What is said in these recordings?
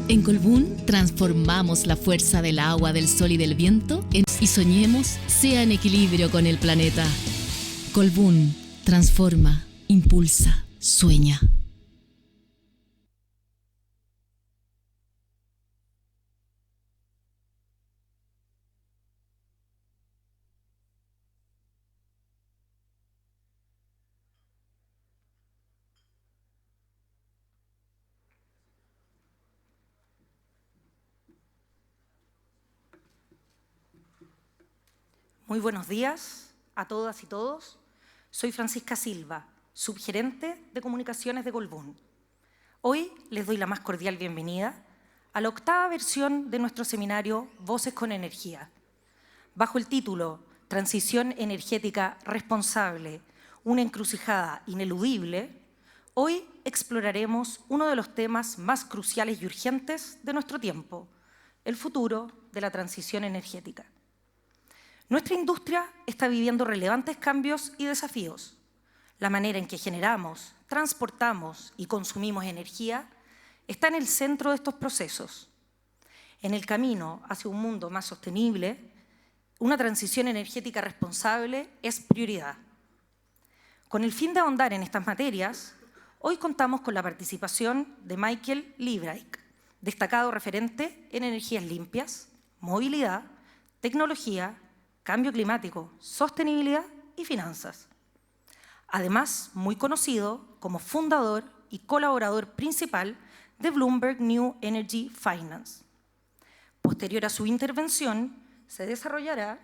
En Colbún transformamos la fuerza del agua, del sol y del viento y soñemos sea en equilibrio con el planeta. Colbún transforma, impulsa, sueña. Muy buenos días a todas y todos. Soy Francisca Silva, subgerente de comunicaciones de Colbún. Hoy les doy la más cordial bienvenida a la 8ª versión de nuestro seminario Voces con Energía. Bajo el título Transición Energética Responsable, una encrucijada ineludible, hoy exploraremos uno de los temas más cruciales y urgentes de nuestro tiempo, el futuro de la transición energética. Nuestra industria está viviendo relevantes cambios y desafíos. La manera en que generamos, transportamos y consumimos energía está en el centro de estos procesos. En el camino hacia un mundo más sostenible, una transición energética responsable es prioridad. Con el fin de ahondar en estas materias, hoy contamos con la participación de Michael Liebreich, destacado referente en energías limpias, movilidad, tecnología, cambio climático, sostenibilidad y finanzas. Además, muy conocido como fundador y colaborador principal de Bloomberg New Energy Finance. Posterior a su intervención, se desarrollará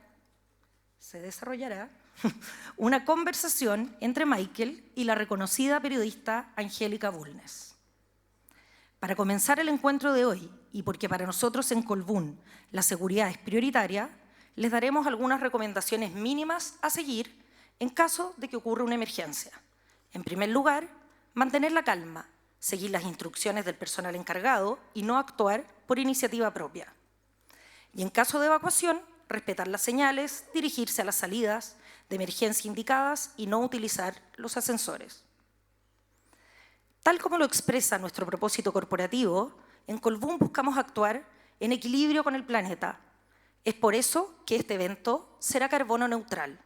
una conversación entre Michael y la reconocida periodista Angélica Bulnes. Para comenzar el encuentro de hoy, y porque para nosotros en Colbún la seguridad es prioritaria, les daremos algunas recomendaciones mínimas a seguir en caso de que ocurra una emergencia. En primer lugar, mantener la calma, seguir las instrucciones del personal encargado y no actuar por iniciativa propia. Y en caso de evacuación, respetar las señales, dirigirse a las salidas de emergencia indicadas y no utilizar los ascensores. Tal como lo expresa nuestro propósito corporativo, en Colbún buscamos actuar en equilibrio con el planeta. Es por eso que este evento será carbono neutral.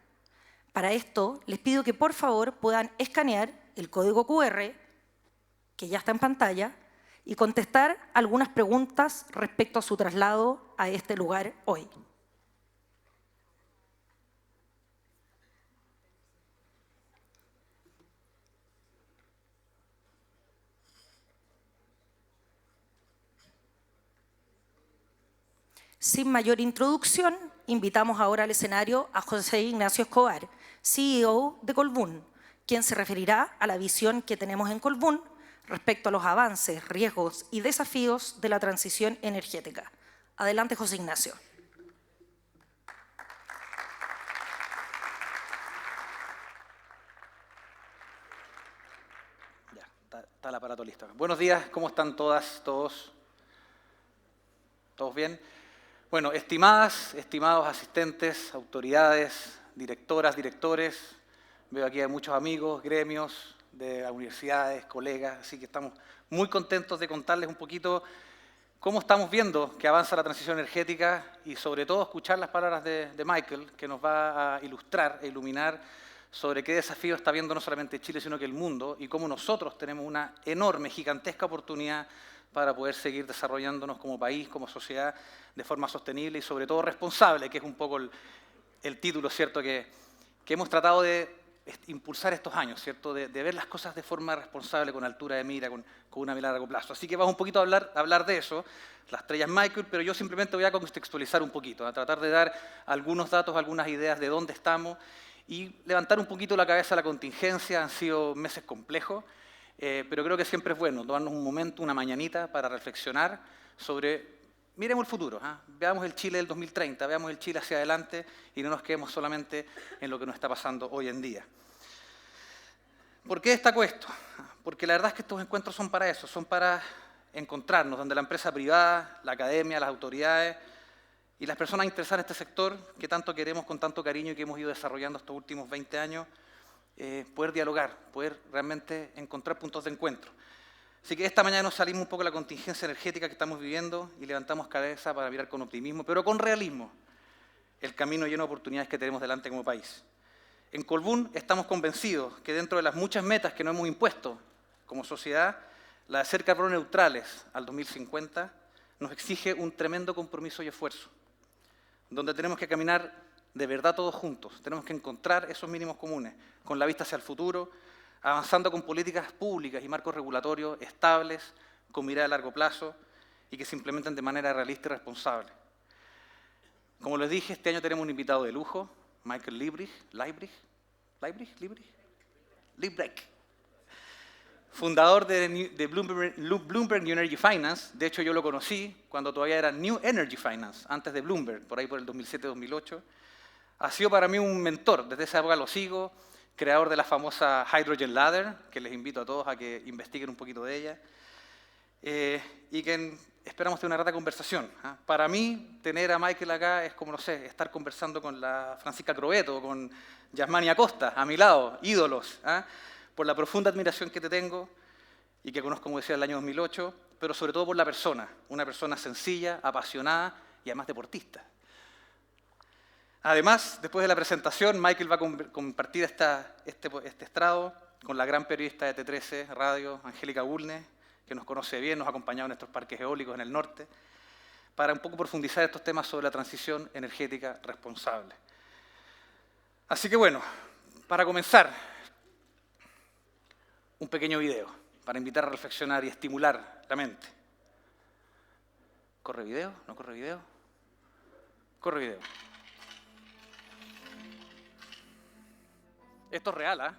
Para esto, les pido que por favor puedan escanear el código QR, que ya está en pantalla, y contestar algunas preguntas respecto a su traslado a este lugar hoy. Sin mayor introducción, invitamos ahora al escenario a José Ignacio Escobar, CEO de Colbún, quien se referirá a la visión que tenemos en Colbún respecto a los avances, riesgos y desafíos de la transición energética. Adelante, José Ignacio. Ya, está el aparato listo. Buenos días, ¿cómo están todas, todos? ¿Todos bien? Bueno, estimados asistentes, autoridades, directoras, directores, veo aquí a muchos amigos, gremios de las universidades, colegas, así que estamos muy contentos de contarles un poquito cómo estamos viendo que avanza la transición energética y sobre todo escuchar las palabras de Michael, que nos va a ilustrar e iluminar sobre qué desafío está viendo no solamente Chile, sino que el mundo y cómo nosotros tenemos una enorme, gigantesca oportunidad para poder seguir desarrollándonos como país, como sociedad, de forma sostenible y sobre todo responsable, que es un poco el título, ¿cierto?, que hemos tratado de impulsar estos años, ¿cierto?, de ver las cosas de forma responsable, con altura de mira, con una mirada a largo plazo. Así que vamos un poquito a hablar de eso, las estrellas Michael, pero yo simplemente voy a contextualizar un poquito, a tratar de dar algunos datos, algunas ideas de dónde estamos y levantar un poquito la cabeza a la contingencia. Han sido meses complejos, pero creo que siempre es bueno tomarnos un momento, una mañanita, para reflexionar sobre, miremos el futuro, veamos el Chile del 2030, veamos el Chile hacia adelante y no nos quedemos solamente en lo que nos está pasando hoy en día. ¿Por qué destaco esto? Porque la verdad es que estos encuentros son para eso, son para encontrarnos, donde la empresa privada, la academia, las autoridades y las personas interesadas en este sector que tanto queremos con tanto cariño y que hemos ido desarrollando estos últimos 20 años, poder dialogar, poder realmente encontrar puntos de encuentro. Así que esta mañana nos salimos un poco de la contingencia energética que estamos viviendo y levantamos cabeza para mirar con optimismo, pero con realismo, el camino lleno de oportunidades que tenemos delante como país. En Colbún estamos convencidos que dentro de las muchas metas que nos hemos impuesto como sociedad, la de ser carbono neutrales al 2050 nos exige un tremendo compromiso y esfuerzo, donde tenemos que caminar de verdad todos juntos, tenemos que encontrar esos mínimos comunes, con la vista hacia el futuro, avanzando con políticas públicas y marcos regulatorios estables, con mirada a largo plazo y que se implementen de manera realista y responsable. Como les dije, este año tenemos un invitado de lujo, Michael Liebreich, fundador de Bloomberg New Energy Finance. De hecho, yo lo conocí cuando todavía era New Energy Finance, antes de Bloomberg, por ahí por el 2007-2008. Ha sido para mí un mentor, desde esa época lo sigo, creador de la famosa Hydrogen Ladder, que les invito a todos a que investiguen un poquito de ella, y que esperamos tener una rata conversación. Para mí, tener a Michael acá es como, no sé, estar conversando con la Francisca Crobeto, con Yasmani Acosta, a mi lado, ídolos, por la profunda admiración que te tengo y que conozco, como decía, el año 2008, pero sobre todo por la persona, una persona sencilla, apasionada y además deportista. Además, después de la presentación, Michael va a compartir este estrado con la gran periodista de T13 Radio, Angélica Bulnes, que nos conoce bien, nos ha acompañado en nuestros parques eólicos en el norte, para un poco profundizar estos temas sobre la transición energética responsable. Así que bueno, para comenzar, un pequeño video para invitar a reflexionar y estimular la mente. ¿Corre video? ¿No corre video? Corre video. Esto es real, ¿ah?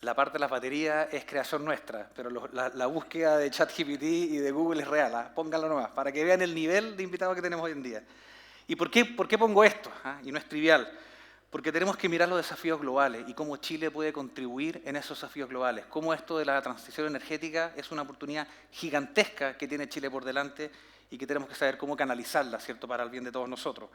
La parte de las baterías es creación nuestra, pero la búsqueda de ChatGPT y de Google es real, pónganlo nomás, para que vean el nivel de invitados que tenemos hoy en día. ¿Y por qué pongo esto? Y no es trivial, porque tenemos que mirar los desafíos globales y cómo Chile puede contribuir en esos desafíos globales, cómo esto de la transición energética es una oportunidad gigantesca que tiene Chile por delante y que tenemos que saber cómo canalizarla, ¿cierto?, para el bien de todos nosotros.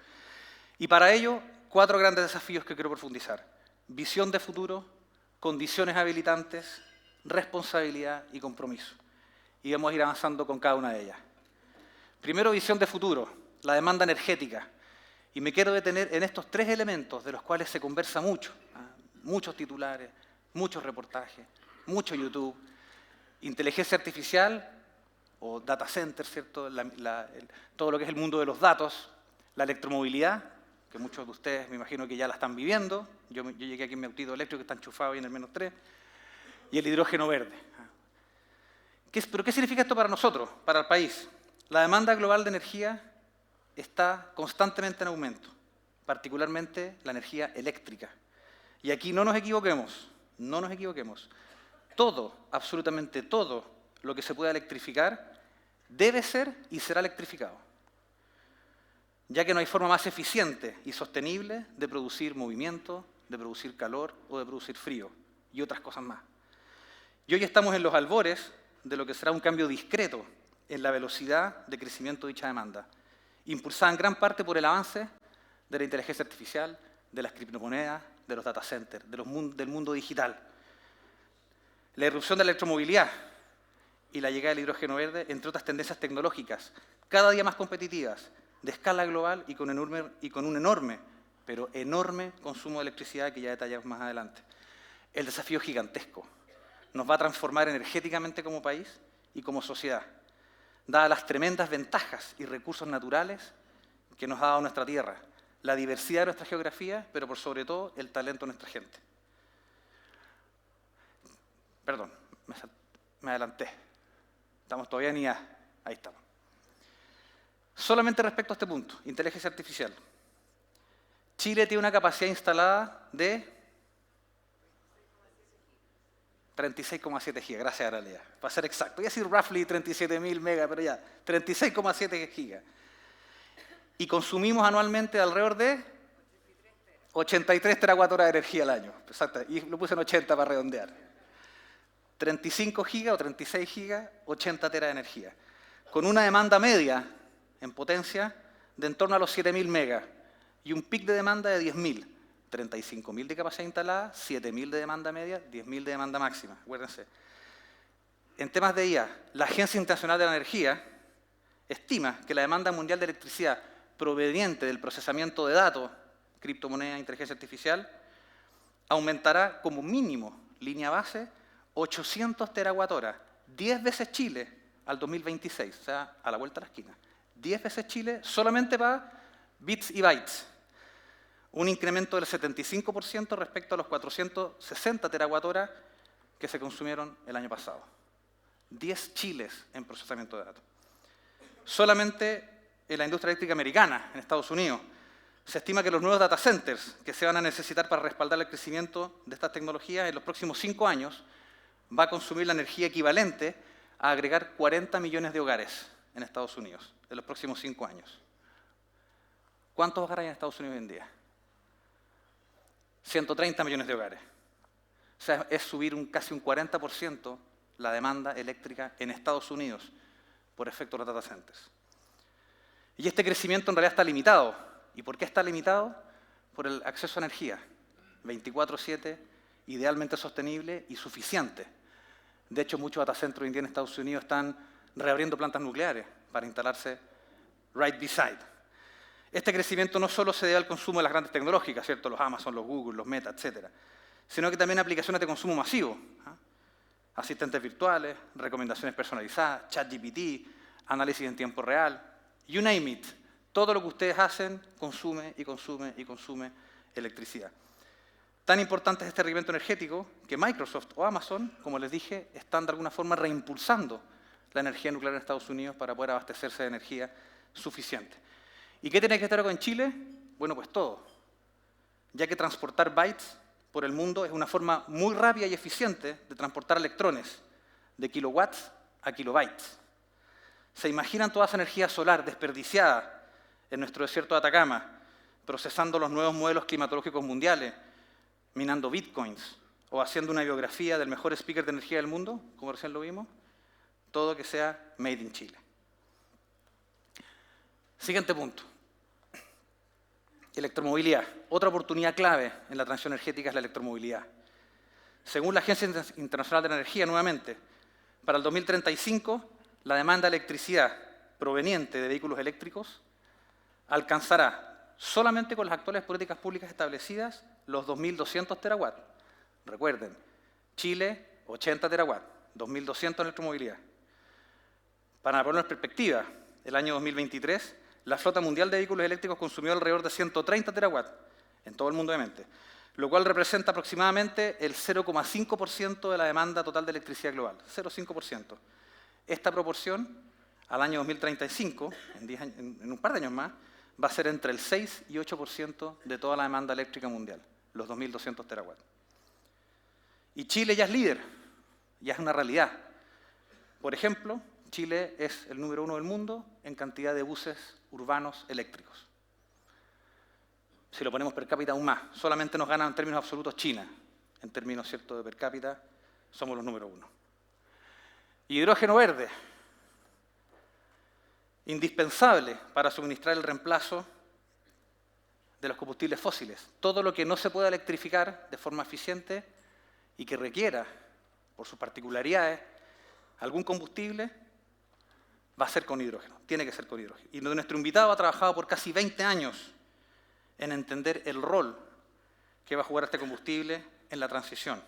Y para ello, 4 grandes desafíos que quiero profundizar: visión de futuro, condiciones habilitantes, responsabilidad y compromiso. Y vamos a ir avanzando con cada una de ellas. Primero, visión de futuro, la demanda energética. Y me quiero detener en estos 3 elementos de los cuales se conversa mucho. Muchos titulares, muchos reportajes, mucho YouTube. Inteligencia artificial o data center, ¿cierto? Todo lo que es el mundo de los datos, la electromovilidad, que muchos de ustedes me imagino que ya la están viviendo. Yo llegué aquí en mi autito eléctrico que está enchufado ahí en el -3. Y el hidrógeno verde. ¿Pero qué significa esto para nosotros, para el país? La demanda global de energía está constantemente en aumento, particularmente la energía eléctrica. Y aquí no nos equivoquemos, no nos equivoquemos. Todo, absolutamente todo lo que se pueda electrificar debe ser y será electrificado, ya que no hay forma más eficiente y sostenible de producir movimiento, de producir calor o de producir frío, y otras cosas más. Y hoy estamos en los albores de lo que será un cambio discreto en la velocidad de crecimiento de dicha demanda, impulsada en gran parte por el avance de la inteligencia artificial, de las criptomonedas, de los data centers, del mundo digital. La irrupción de la electromovilidad y la llegada del hidrógeno verde, entre otras tendencias tecnológicas, cada día más competitivas, de escala global y con un enorme, pero enorme consumo de electricidad que ya detallamos más adelante. El desafío es gigantesco. Nos va a transformar energéticamente como país y como sociedad, dadas las tremendas ventajas y recursos naturales que nos ha dado nuestra tierra, la diversidad de nuestra geografía, pero por sobre todo el talento de nuestra gente. Perdón, me adelanté. Estamos todavía ni a... Ahí estamos. Solamente respecto a este punto, inteligencia artificial. Chile tiene una capacidad instalada de 36,7 gigas, gracias a la realidad. Para ser exacto, voy a decir roughly 37.000 megas, pero ya, 36,7 gigas. y consumimos anualmente alrededor de 83 terawatt-horas de energía al año. Exacto, y lo puse en 80 para redondear. 35 gigas o 36 gigas, 80 teras de energía. Con una demanda media en potencia de en torno a los 7.000 megas y un pic de demanda de 10.000. 35.000 de capacidad instalada, 7.000 de demanda media, 10.000 de demanda máxima. Acuérdense. En temas de IA, la Agencia Internacional de la Energía estima que la demanda mundial de electricidad proveniente del procesamiento de datos, criptomonedas, inteligencia artificial, aumentará como mínimo, línea base, 800 terawatt-horas, 10 veces Chile al 2026, o sea, a la vuelta de la esquina. 10 veces Chile solamente para bits y bytes. Un incremento del 75% respecto a los 460 terawatt-horas que se consumieron el año pasado. 10 Chiles en procesamiento de datos. Solamente en la industria eléctrica americana, en Estados Unidos, se estima que los nuevos data centers que se van a necesitar para respaldar el crecimiento de estas tecnologías en los próximos 5 años va a consumir la energía equivalente a agregar 40 millones de hogares en Estados Unidos en los próximos 5 años. ¿Cuántos hogares hay en Estados Unidos hoy en día? 130 millones de hogares. O sea, es subir casi un 40% la demanda eléctrica en Estados Unidos por efecto de los data centers. Y este crecimiento en realidad está limitado. ¿Y por qué está limitado? Por el acceso a energía, 24/7, idealmente sostenible y suficiente. De hecho, muchos data centers hoy en día en Estados Unidos están reabriendo plantas nucleares para instalarse right beside. Este crecimiento no solo se debe al consumo de las grandes tecnológicas, ¿cierto? Los Amazon, los Google, los Meta, etc., sino que también aplicaciones de consumo masivo, asistentes virtuales, recomendaciones personalizadas, ChatGPT, análisis en tiempo real, you name it. Todo lo que ustedes hacen consume y consume y consume electricidad. Tan importante es este requerimiento energético que Microsoft o Amazon, como les dije, están de alguna forma reimpulsando la energía nuclear en Estados Unidos para poder abastecerse de energía suficiente. ¿Y qué tiene que estar con Chile? Bueno, pues todo. Ya que transportar bytes por el mundo es una forma muy rápida y eficiente de transportar electrones de kilowatts a kilobytes. ¿Se imaginan toda esa energía solar desperdiciada en nuestro desierto de Atacama, procesando los nuevos modelos climatológicos mundiales, minando bitcoins o haciendo una biografía del mejor speaker de energía del mundo, como recién lo vimos? Todo que sea made in Chile. Siguiente punto. Electromovilidad. Otra oportunidad clave en la transición energética es la electromovilidad. Según la Agencia Internacional de la Energía, nuevamente, para el 2035, la demanda de electricidad proveniente de vehículos eléctricos alcanzará, solamente con las actuales políticas públicas establecidas, los 2.200 terawatts. Recuerden, Chile, 80 terawatts, 2.200 en electromovilidad. Para ponerlo en perspectiva, el año 2023, la flota mundial de vehículos eléctricos consumió alrededor de 130 terawatts, en todo el mundo obviamente, lo cual representa aproximadamente el 0,5% de la demanda total de electricidad global, 0,5%. Esta proporción, al año 2035, en un par de años más, va a ser entre el 6 y 8% de toda la demanda eléctrica mundial, los 2.200 terawatts. Y Chile ya es líder, ya es una realidad. Por ejemplo, Chile es el número 1 del mundo en cantidad de buses urbanos eléctricos. Si lo ponemos per cápita aún más, solamente nos gana en términos absolutos China. En términos ciertos de per cápita, somos los número 1. Hidrógeno verde, indispensable para suministrar el reemplazo de los combustibles fósiles. Todo lo que no se pueda electrificar de forma eficiente y que requiera, por sus particularidades, algún combustible, va a ser con hidrógeno, tiene que ser con hidrógeno. Y nuestro invitado ha trabajado por casi 20 años en entender el rol que va a jugar este combustible en la transición.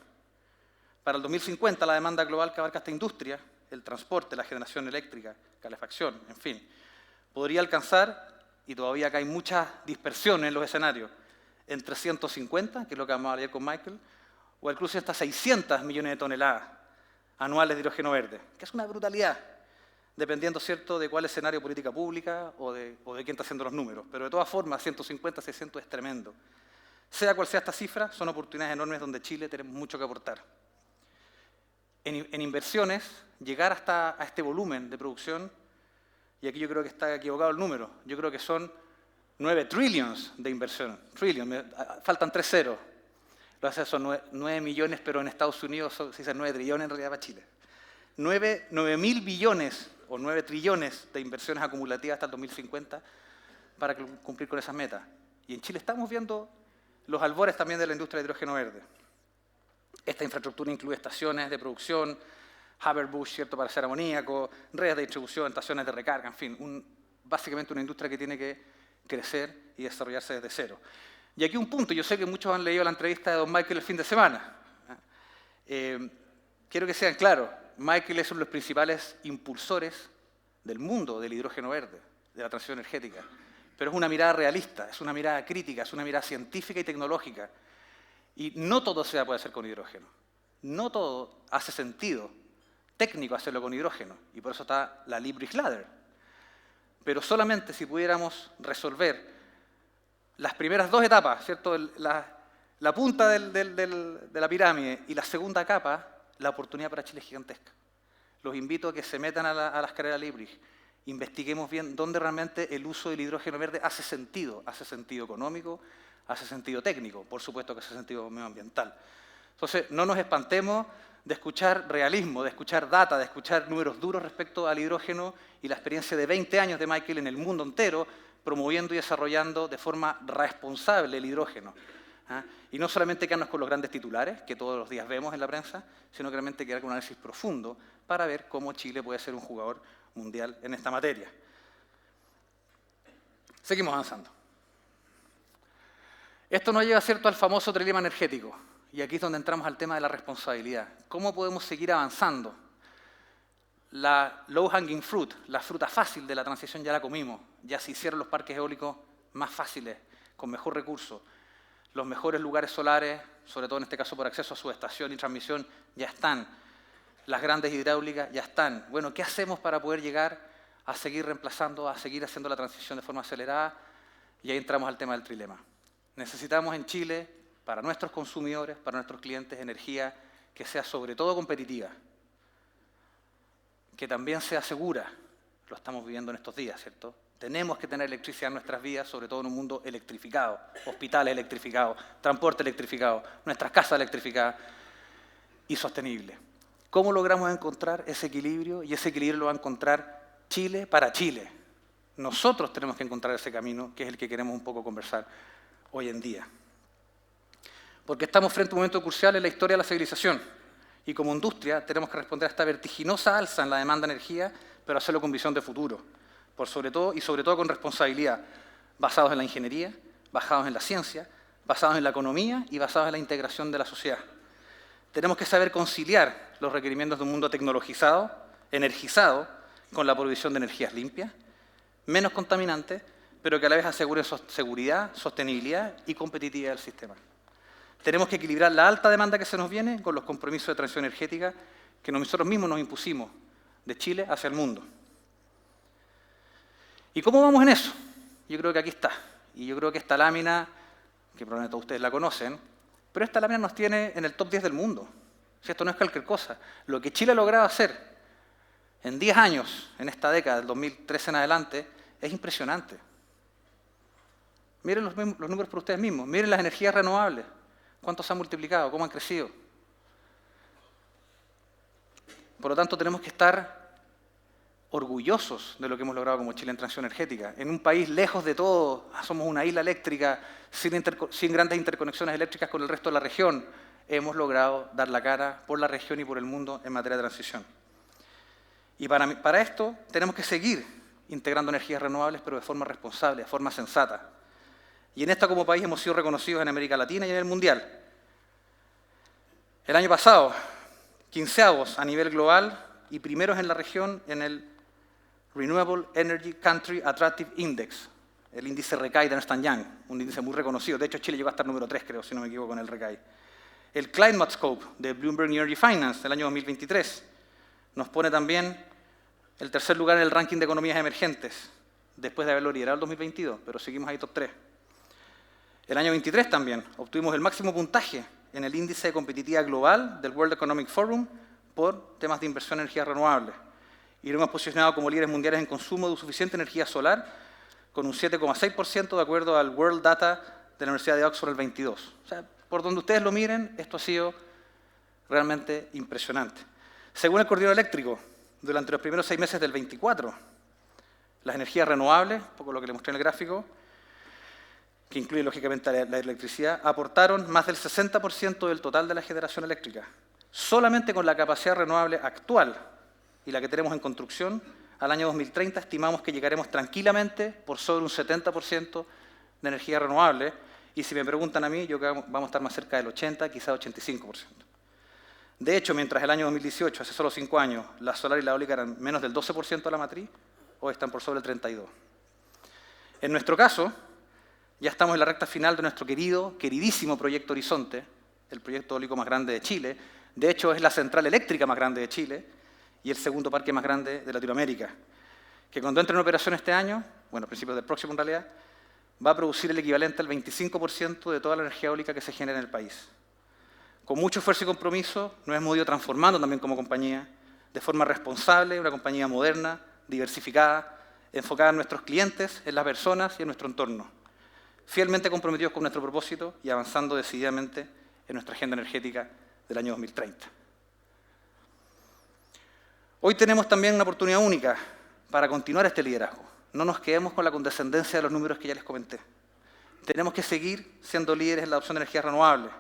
Para el 2050, la demanda global que abarca esta industria, el transporte, la generación eléctrica, calefacción, en fin, podría alcanzar, y todavía acá hay mucha dispersión en los escenarios, entre 150, que es lo que vamos a leer con Michael, o incluso hasta 600 millones de toneladas anuales de hidrógeno verde, que es una brutalidad, dependiendo, ¿cierto?, de cuál escenario de política pública o de quién está haciendo los números. Pero de todas formas, 150, 600 es tremendo. Sea cual sea esta cifra, son oportunidades enormes donde Chile tenemos mucho que aportar. En inversiones, llegar hasta a este volumen de producción, y aquí yo creo que está equivocado el número, yo creo que son 9 trillions de inversión. Faltan 3 ceros. Lo hace son 9 millones, pero en Estados Unidos se dice 9 trillones en realidad para Chile. 9.000 billones o 9 trillones de inversiones acumulativas hasta el 2050 para cumplir con esas metas. Y en Chile estamos viendo los albores también de la industria de hidrógeno verde. Esta infraestructura incluye estaciones de producción, Haber-Bosch, ¿cierto?, para hacer amoníaco, redes de distribución, estaciones de recarga, en fin, básicamente una industria que tiene que crecer y desarrollarse desde cero. Y aquí un punto, yo sé que muchos han leído la entrevista de don Michael el fin de semana. Quiero que sean claros, Michael es uno de los principales impulsores del mundo del hidrógeno verde, de la transición energética. Pero es una mirada realista, es una mirada crítica, es una mirada científica y tecnológica. Y no todo se puede hacer con hidrógeno. No todo hace sentido técnico hacerlo con hidrógeno. Y por eso está la Liebreich Ladder. Pero solamente si pudiéramos resolver las primeras 2 etapas, ¿cierto?, la punta de la pirámide y la segunda capa, la oportunidad para Chile es gigantesca. Los invito a que se metan a las carreras Liebreich. Investiguemos bien dónde realmente el uso del hidrógeno verde hace sentido económico, hace sentido técnico, por supuesto que hace sentido medioambiental. Entonces, no nos espantemos de escuchar realismo, de escuchar data, de escuchar números duros respecto al hidrógeno y la experiencia de 20 años de Michael en el mundo entero, promoviendo y desarrollando de forma responsable el hidrógeno. Y no solamente quedarnos con los grandes titulares, que todos los días vemos en la prensa, sino que realmente quedar con un análisis profundo para ver cómo Chile puede ser un jugador mundial en esta materia. Seguimos avanzando. Esto nos lleva, ¿cierto?, al famoso trilema energético. Y aquí es donde entramos al tema de la responsabilidad. ¿Cómo podemos seguir avanzando? La low hanging fruit, la fruta fácil de la transición ya la comimos. Ya se hicieron los parques eólicos más fáciles, con mejor recursos. Los mejores lugares solares, sobre todo en este caso por acceso a subestación y transmisión, ya están. Las grandes hidráulicas ya están. Bueno, ¿qué hacemos para poder llegar a seguir reemplazando, a seguir haciendo la transición de forma acelerada? Y ahí entramos al tema del trilema. Necesitamos en Chile, para nuestros consumidores, para nuestros clientes, energía que sea sobre todo competitiva, que también sea segura. Lo estamos viviendo en estos días, ¿cierto? Tenemos que tener electricidad en nuestras vidas, sobre todo en un mundo electrificado, hospitales electrificados, transporte electrificado, nuestras casas electrificadas y sostenible. ¿Cómo logramos encontrar ese equilibrio? Y ese equilibrio lo va a encontrar Chile para Chile. Nosotros tenemos que encontrar ese camino, que es el que queremos un poco conversar hoy en día. Porque estamos frente a un momento crucial en la historia de la civilización. Y como industria tenemos que responder a esta vertiginosa alza en la demanda de energía, pero hacerlo con visión de futuro. Sobre todo con responsabilidad, basados en la ingeniería, basados en la ciencia, basados en la economía y basados en la integración de la sociedad. Tenemos que saber conciliar los requerimientos de un mundo tecnologizado, energizado, con la provisión de energías limpias, menos contaminantes, pero que a la vez aseguren seguridad, sostenibilidad y competitividad del sistema. Tenemos que equilibrar la alta demanda que se nos viene con los compromisos de transición energética que nosotros mismos nos impusimos de Chile hacia el mundo. ¿Y cómo vamos en eso? Yo creo que aquí está. Y yo creo que esta lámina, que probablemente todos ustedes la conocen, pero esta lámina nos tiene en el top 10 del mundo. Si esto no es cualquier cosa. Lo que Chile ha logrado hacer en 10 años, en esta década, del 2013 en adelante, es impresionante. Miren los números por ustedes mismos. Miren las energías renovables. ¿Cuánto se han multiplicado? ¿Cómo han crecido? Por lo tanto, tenemos que estar orgullosos de lo que hemos logrado como Chile en transición energética. En un país lejos de todo, somos una isla eléctrica, sin grandes interconexiones eléctricas con el resto de la región, hemos logrado dar la cara por la región y por el mundo en materia de transición. Y para esto tenemos que seguir integrando energías renovables, pero de forma responsable, de forma sensata. Y en esta como país hemos sido reconocidos en América Latina y en el mundial. El año pasado, 15avos a nivel global y primeros en la región en el Renewable Energy Country Attractive Index, el índice RECAI de Ernst & Young, un índice muy reconocido. De hecho, Chile llegó a estar número 3, creo, si no me equivoco, con el RECAI. El Climate Scope de Bloomberg New Energy Finance del año 2023 nos pone también el tercer lugar en el ranking de economías emergentes, después de haberlo liderado el 2022, pero seguimos ahí top 3. El año 23 también obtuvimos el máximo puntaje en el índice de competitividad global del World Economic Forum por temas de inversión en energías renovables. Y lo hemos posicionado como líderes mundiales en consumo de suficiente energía solar, con un 7,6% de acuerdo al World Data de la Universidad de Oxford el 22. O sea, por donde ustedes lo miren, esto ha sido realmente impresionante. Según el coordinador eléctrico, durante los primeros 6 meses del 24, las energías renovables, un poco lo que les mostré en el gráfico, que incluye lógicamente la electricidad, aportaron más del 60% del total de la generación eléctrica. Solamente con la capacidad renovable actual y la que tenemos en construcción, al año 2030 estimamos que llegaremos tranquilamente por sobre un 70% de energía renovable, y si me preguntan a mí, yo creo que vamos a estar más cerca del 80, quizás 85%. De hecho, mientras el año 2018, hace solo 5 años, la solar y la eólica eran menos del 12% de la matriz, hoy están por sobre el 32%. En nuestro caso, ya estamos en la recta final de nuestro queridísimo proyecto Horizonte, el proyecto eólico más grande de Chile. De hecho, es la central eléctrica más grande de Chile y el segundo parque más grande de Latinoamérica, que cuando entre en operación este año, bueno, a principios del próximo en realidad, va a producir el equivalente al 25% de toda la energía eólica que se genera en el país. Con mucho esfuerzo y compromiso nos hemos ido transformando también como compañía, de forma responsable, una compañía moderna, diversificada, enfocada en nuestros clientes, en las personas y en nuestro entorno, fielmente comprometidos con nuestro propósito y avanzando decididamente en nuestra agenda energética del año 2030. Hoy tenemos también una oportunidad única para continuar este liderazgo. No nos quedemos con la condescendencia de los números que ya les comenté. Tenemos que seguir siendo líderes en la adopción de energías renovables.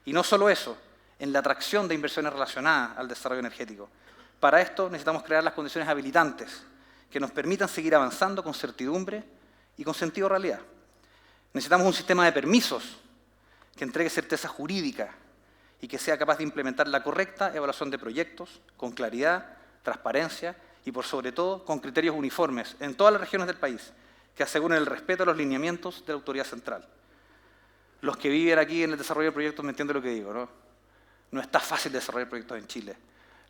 Y no solo eso, en la atracción de inversiones relacionadas al desarrollo energético. Para esto necesitamos crear las condiciones habilitantes que nos permitan seguir avanzando con certidumbre y con sentido de realidad. Necesitamos un sistema de permisos que entregue certeza jurídica y que sea capaz de implementar la correcta evaluación de proyectos con claridad, transparencia y, por sobre todo, con criterios uniformes en todas las regiones del país que aseguren el respeto a los lineamientos de la autoridad central. Los que viven aquí en el desarrollo de proyectos me entienden lo que digo, ¿no? No está fácil desarrollar proyectos en Chile.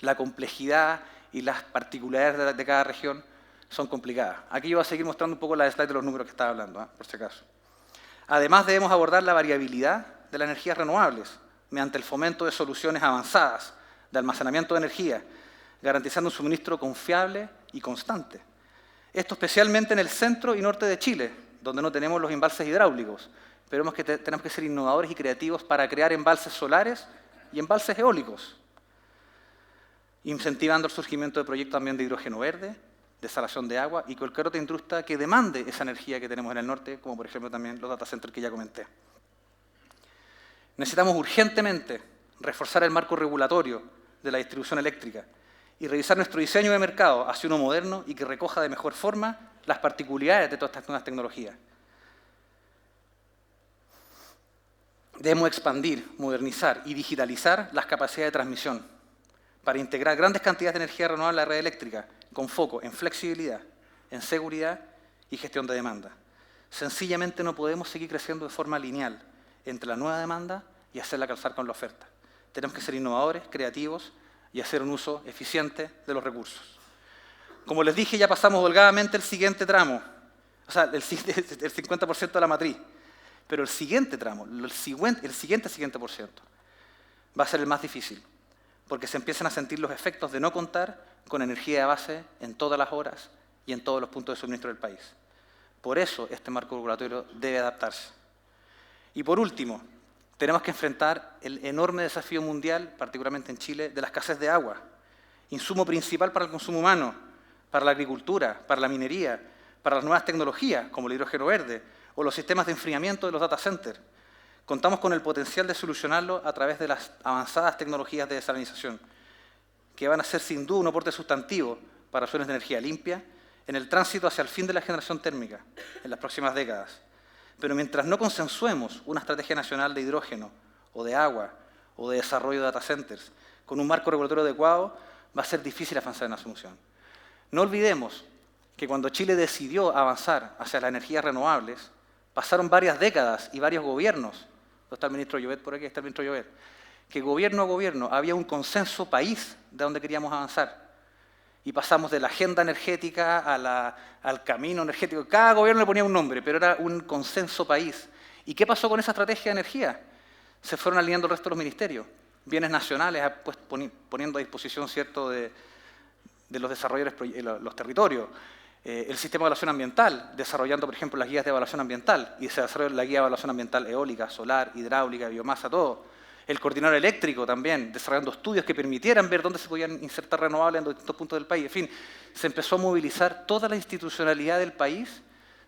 La complejidad y las particularidades de cada región son complicadas. Aquí yo voy a seguir mostrando un poco la slide de los números que estaba hablando, por si acaso. Además, debemos abordar la variabilidad de las energías renovables mediante el fomento de soluciones avanzadas de almacenamiento de energía, garantizando un suministro confiable y constante. Esto especialmente en el centro y norte de Chile, donde no tenemos los embalses hidráulicos, pero vemos que tenemos que ser innovadores y creativos para crear embalses solares y embalses eólicos, incentivando el surgimiento de proyectos también de hidrógeno verde, desalación de agua y cualquier otra industria que demande esa energía que tenemos en el norte, como por ejemplo también los data centers que ya comenté. Necesitamos urgentemente reforzar el marco regulatorio de la distribución eléctrica y revisar nuestro diseño de mercado hacia uno moderno y que recoja de mejor forma las particularidades de todas estas nuevas tecnologías. Debemos expandir, modernizar y digitalizar las capacidades de transmisión para integrar grandes cantidades de energía renovable a la red eléctrica con foco en flexibilidad, en seguridad y gestión de demanda. Sencillamente no podemos seguir creciendo de forma lineal entre la nueva demanda y hacerla calzar con la oferta. Tenemos que ser innovadores, creativos y hacer un uso eficiente de los recursos. Como les dije, ya pasamos holgadamente el siguiente tramo, o sea, el 50% de la matriz. Pero el siguiente tramo, el siguiente por ciento, va a ser el más difícil, porque se empiezan a sentir los efectos de no contar con energía de base en todas las horas y en todos los puntos de suministro del país. Por eso este marco regulatorio debe adaptarse. Y por último, tenemos que enfrentar el enorme desafío mundial, particularmente en Chile, de la escasez de agua, insumo principal para el consumo humano, para la agricultura, para la minería, para las nuevas tecnologías, como el hidrógeno verde, o los sistemas de enfriamiento de los data centers. Contamos con el potencial de solucionarlo a través de las avanzadas tecnologías de desalinización, que van a ser sin duda un aporte sustantivo para soluciones de energía limpia en el tránsito hacia el fin de la generación térmica en las próximas décadas. Pero mientras no consensuemos una estrategia nacional de hidrógeno, o de agua, o de desarrollo de data centers, con un marco regulatorio adecuado, va a ser difícil avanzar en la solución. No olvidemos que cuando Chile decidió avanzar hacia las energías renovables, pasaron varias décadas y varios gobiernos, ¿no está el ministro Llobet por aquí? Está el ministro Llobet, que gobierno a gobierno había un consenso país de donde queríamos avanzar. Y pasamos de la agenda energética al camino energético. Cada gobierno le ponía un nombre, pero era un consenso país. ¿Y qué pasó con esa estrategia de energía? Se fueron alineando el resto de los ministerios. Bienes nacionales, pues, poniendo a disposición, ¿cierto?, de los desarrolladores los territorios. el sistema de evaluación ambiental, desarrollando, por ejemplo, las guías de evaluación ambiental, y se desarrolla la guía de evaluación ambiental eólica, solar, hidráulica, biomasa, todo. El coordinador eléctrico también, desarrollando estudios que permitieran ver dónde se podían insertar renovables en los distintos puntos del país. En fin, se empezó a movilizar toda la institucionalidad del país,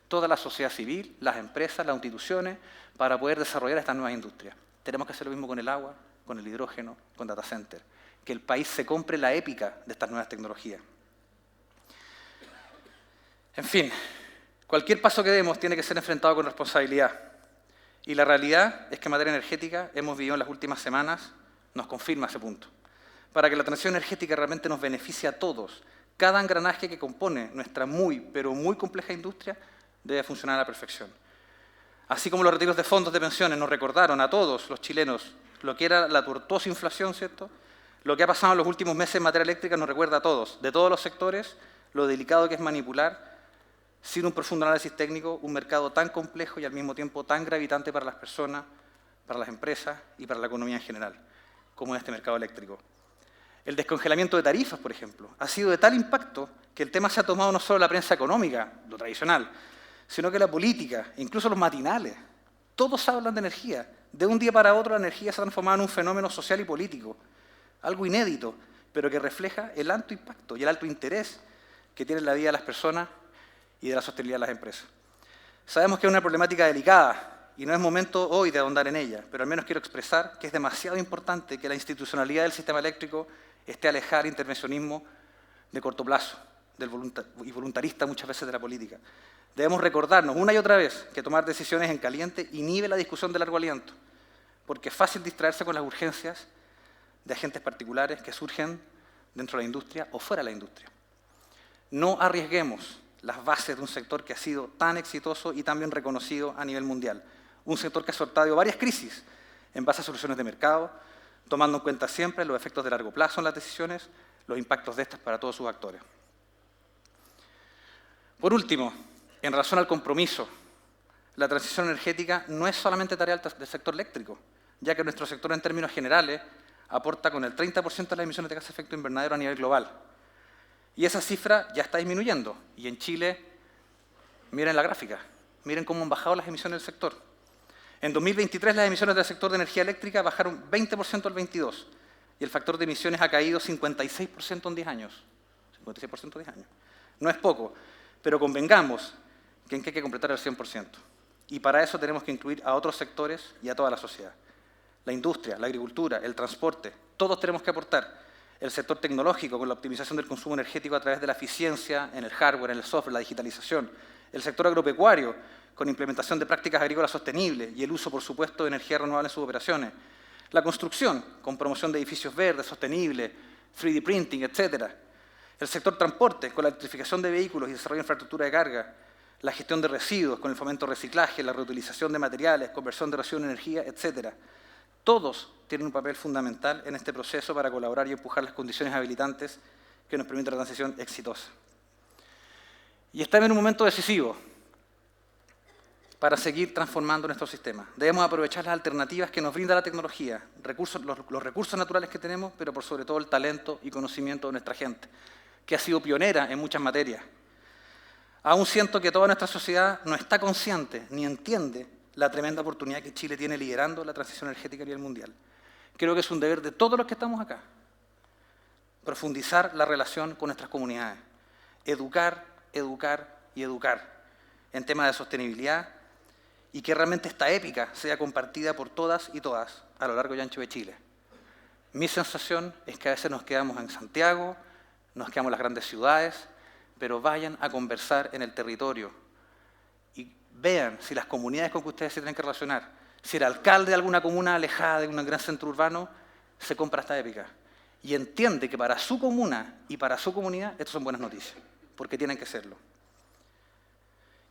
toda la sociedad civil, las empresas, las instituciones, para poder desarrollar estas nuevas industrias. Tenemos que hacer lo mismo con el agua, con el hidrógeno, con data center. Que el país se compre la épica de estas nuevas tecnologías. En fin, cualquier paso que demos tiene que ser enfrentado con responsabilidad. Y la realidad es que en materia energética hemos vivido en las últimas semanas, nos confirma ese punto. Para que la transición energética realmente nos beneficie a todos, cada engranaje que compone nuestra muy, pero muy compleja industria debe funcionar a la perfección. Así como los retiros de fondos de pensiones nos recordaron a todos los chilenos lo que era la tortuosa inflación, ¿cierto? Lo que ha pasado en los últimos meses en materia eléctrica nos recuerda a todos, de todos los sectores, lo delicado que es manipular, sin un profundo análisis técnico, un mercado tan complejo y al mismo tiempo tan gravitante para las personas, para las empresas y para la economía en general, como es este mercado eléctrico. El descongelamiento de tarifas, por ejemplo, ha sido de tal impacto que el tema se ha tomado no solo la prensa económica, lo tradicional, sino que la política, incluso los matinales. Todos hablan de energía. De un día para otro la energía se ha transformado en un fenómeno social y político, algo inédito, pero que refleja el alto impacto y el alto interés que tiene en la vida de las personas y de la sostenibilidad de las empresas. Sabemos que es una problemática delicada y no es momento hoy de ahondar en ella, pero al menos quiero expresar que es demasiado importante que la institucionalidad del sistema eléctrico esté alejada del intervencionismo de corto plazo y voluntarista muchas veces de la política. Debemos recordarnos una y otra vez que tomar decisiones en caliente inhibe la discusión de largo aliento, porque es fácil distraerse con las urgencias de agentes particulares que surgen dentro de la industria o fuera de la industria. No arriesguemos las bases de un sector que ha sido tan exitoso y tan bien reconocido a nivel mundial. Un sector que ha sorteado varias crisis en base a soluciones de mercado, tomando en cuenta siempre los efectos de largo plazo en las decisiones, los impactos de estas para todos sus actores. Por último, en relación al compromiso, la transición energética no es solamente tarea del sector eléctrico, ya que nuestro sector en términos generales aporta con el 30% de las emisiones de gases de efecto invernadero a nivel global. Y esa cifra ya está disminuyendo. Y en Chile, miren la gráfica, miren cómo han bajado las emisiones del sector. En 2023 las emisiones del sector de energía eléctrica bajaron 20% al 22%, y el factor de emisiones ha caído 56% en 10 años. 56% en 10 años. No es poco, pero convengamos que hay que completar el 100%. Y para eso tenemos que incluir a otros sectores y a toda la sociedad. La industria, la agricultura, el transporte, todos tenemos que aportar. El sector tecnológico con la optimización del consumo energético a través de la eficiencia en el hardware, en el software, la digitalización. El sector agropecuario con implementación de prácticas agrícolas sostenibles y el uso, por supuesto, de energía renovable en sus operaciones. La construcción con promoción de edificios verdes, sostenibles, 3D printing, etc. El sector transporte con la electrificación de vehículos y desarrollo de infraestructura de carga. La gestión de residuos con el fomento de reciclaje, la reutilización de materiales, conversión de residuos en energía, etc. Todos tienen un papel fundamental en este proceso para colaborar y empujar las condiciones habilitantes que nos permiten la transición exitosa. Y estamos en un momento decisivo para seguir transformando nuestro sistema. Debemos aprovechar las alternativas que nos brinda la tecnología, los recursos naturales que tenemos, pero por sobre todo el talento y conocimiento de nuestra gente, que ha sido pionera en muchas materias. Aún siento que toda nuestra sociedad no está consciente ni entiende la tremenda oportunidad que Chile tiene liderando la transición energética a nivel mundial. Creo que es un deber de todos los que estamos acá, profundizar la relación con nuestras comunidades, educar, educar y educar en temas de sostenibilidad y que realmente esta épica sea compartida por todas y todas a lo largo y ancho de Chile. Mi sensación es que a veces nos quedamos en Santiago, nos quedamos en las grandes ciudades, pero vayan a conversar en el territorio y vean si las comunidades con que ustedes se tienen que relacionar, si el alcalde de alguna comuna alejada de un gran centro urbano se compra esta épica y entiende que para su comuna y para su comunidad estas son buenas noticias, porque tienen que serlo.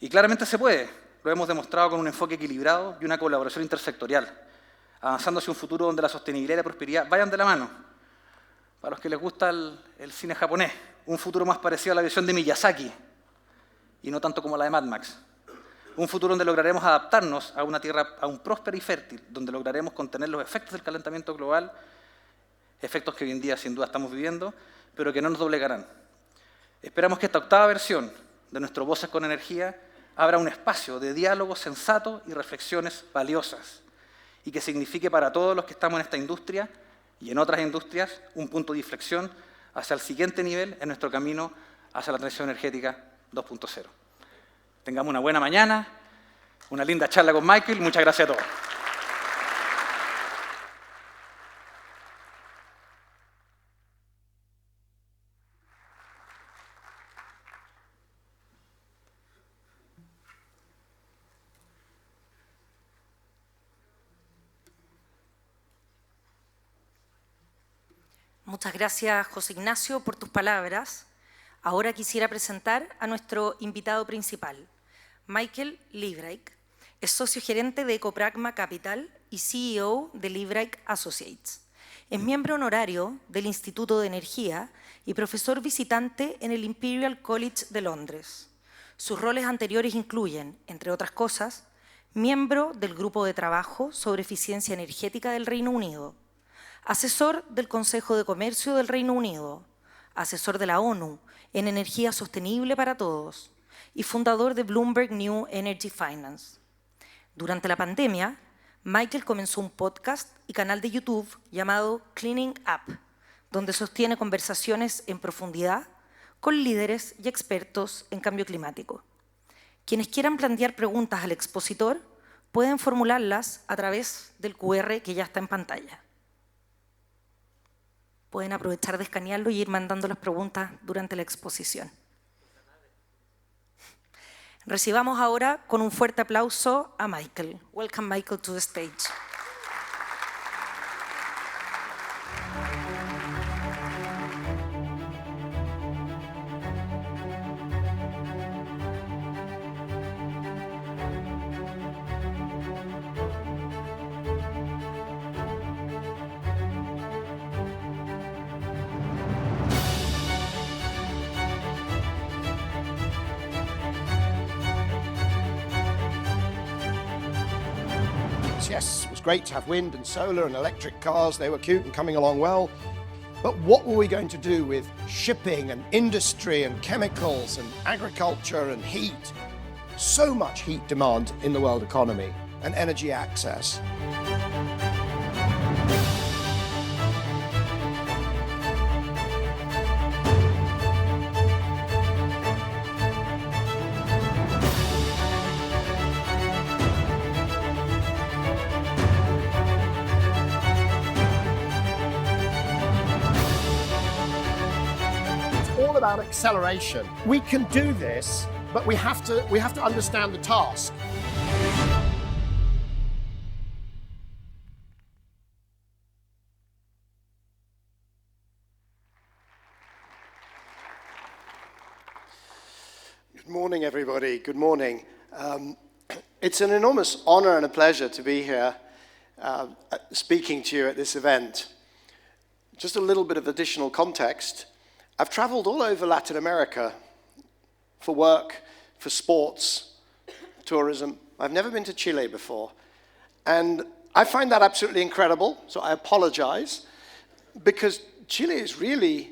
Y claramente se puede, lo hemos demostrado con un enfoque equilibrado y una colaboración intersectorial, avanzando hacia un futuro donde la sostenibilidad y la prosperidad vayan de la mano. Para los que les gusta el cine japonés, un futuro más parecido a la visión de Miyazaki y no tanto como la de Mad Max. Un futuro donde lograremos adaptarnos a una tierra aún próspera y fértil, donde lograremos contener los efectos del calentamiento global, efectos que hoy en día sin duda estamos viviendo, pero que no nos doblegarán. Esperamos que esta octava versión de nuestro Voces con Energía abra un espacio de diálogo sensato y reflexiones valiosas, y que signifique para todos los que estamos en esta industria y en otras industrias un punto de inflexión hacia el siguiente nivel en nuestro camino hacia la transición energética 2.0. Tengamos una buena mañana, una linda charla con Michael. Muchas gracias a todos. Muchas gracias, José Ignacio, por tus palabras. Ahora quisiera presentar a nuestro invitado principal, Michael Liebreich. Es socio gerente de Ecopragma Capital y CEO de Liebreich Associates. Es miembro honorario del Instituto de Energía y profesor visitante en el Imperial College de Londres. Sus roles anteriores incluyen, entre otras cosas, miembro del Grupo de Trabajo sobre Eficiencia Energética del Reino Unido, asesor del Consejo de Comercio del Reino Unido, asesor de la ONU en Energía Sostenible para Todos y fundador de Bloomberg New Energy Finance. Durante la pandemia, Michael comenzó un podcast y canal de YouTube llamado Cleaning Up, donde sostiene conversaciones en profundidad con líderes y expertos en cambio climático. Quienes quieran plantear preguntas al expositor pueden formularlas a través del QR que ya está en pantalla. Pueden aprovechar de escanearlo y ir mandando las preguntas durante la exposición. Recibamos ahora con un fuerte aplauso a Michael. Welcome, Michael, to the stage. Yes, it was great to have wind and solar and electric cars. They were cute and coming along well. But what were we going to do with shipping and industry and chemicals and agriculture and heat? So much heat demand in the world economy and energy access. About acceleration. We can do this, but we have to understand the task. Good morning, everybody. Good morning. It's an enormous honor and a pleasure to be here speaking to you at this event. Just a little bit of additional context. I've traveled all over Latin America for work, for sports, tourism. I've never been to Chile before. And I find that absolutely incredible, so I apologize, because Chile is really,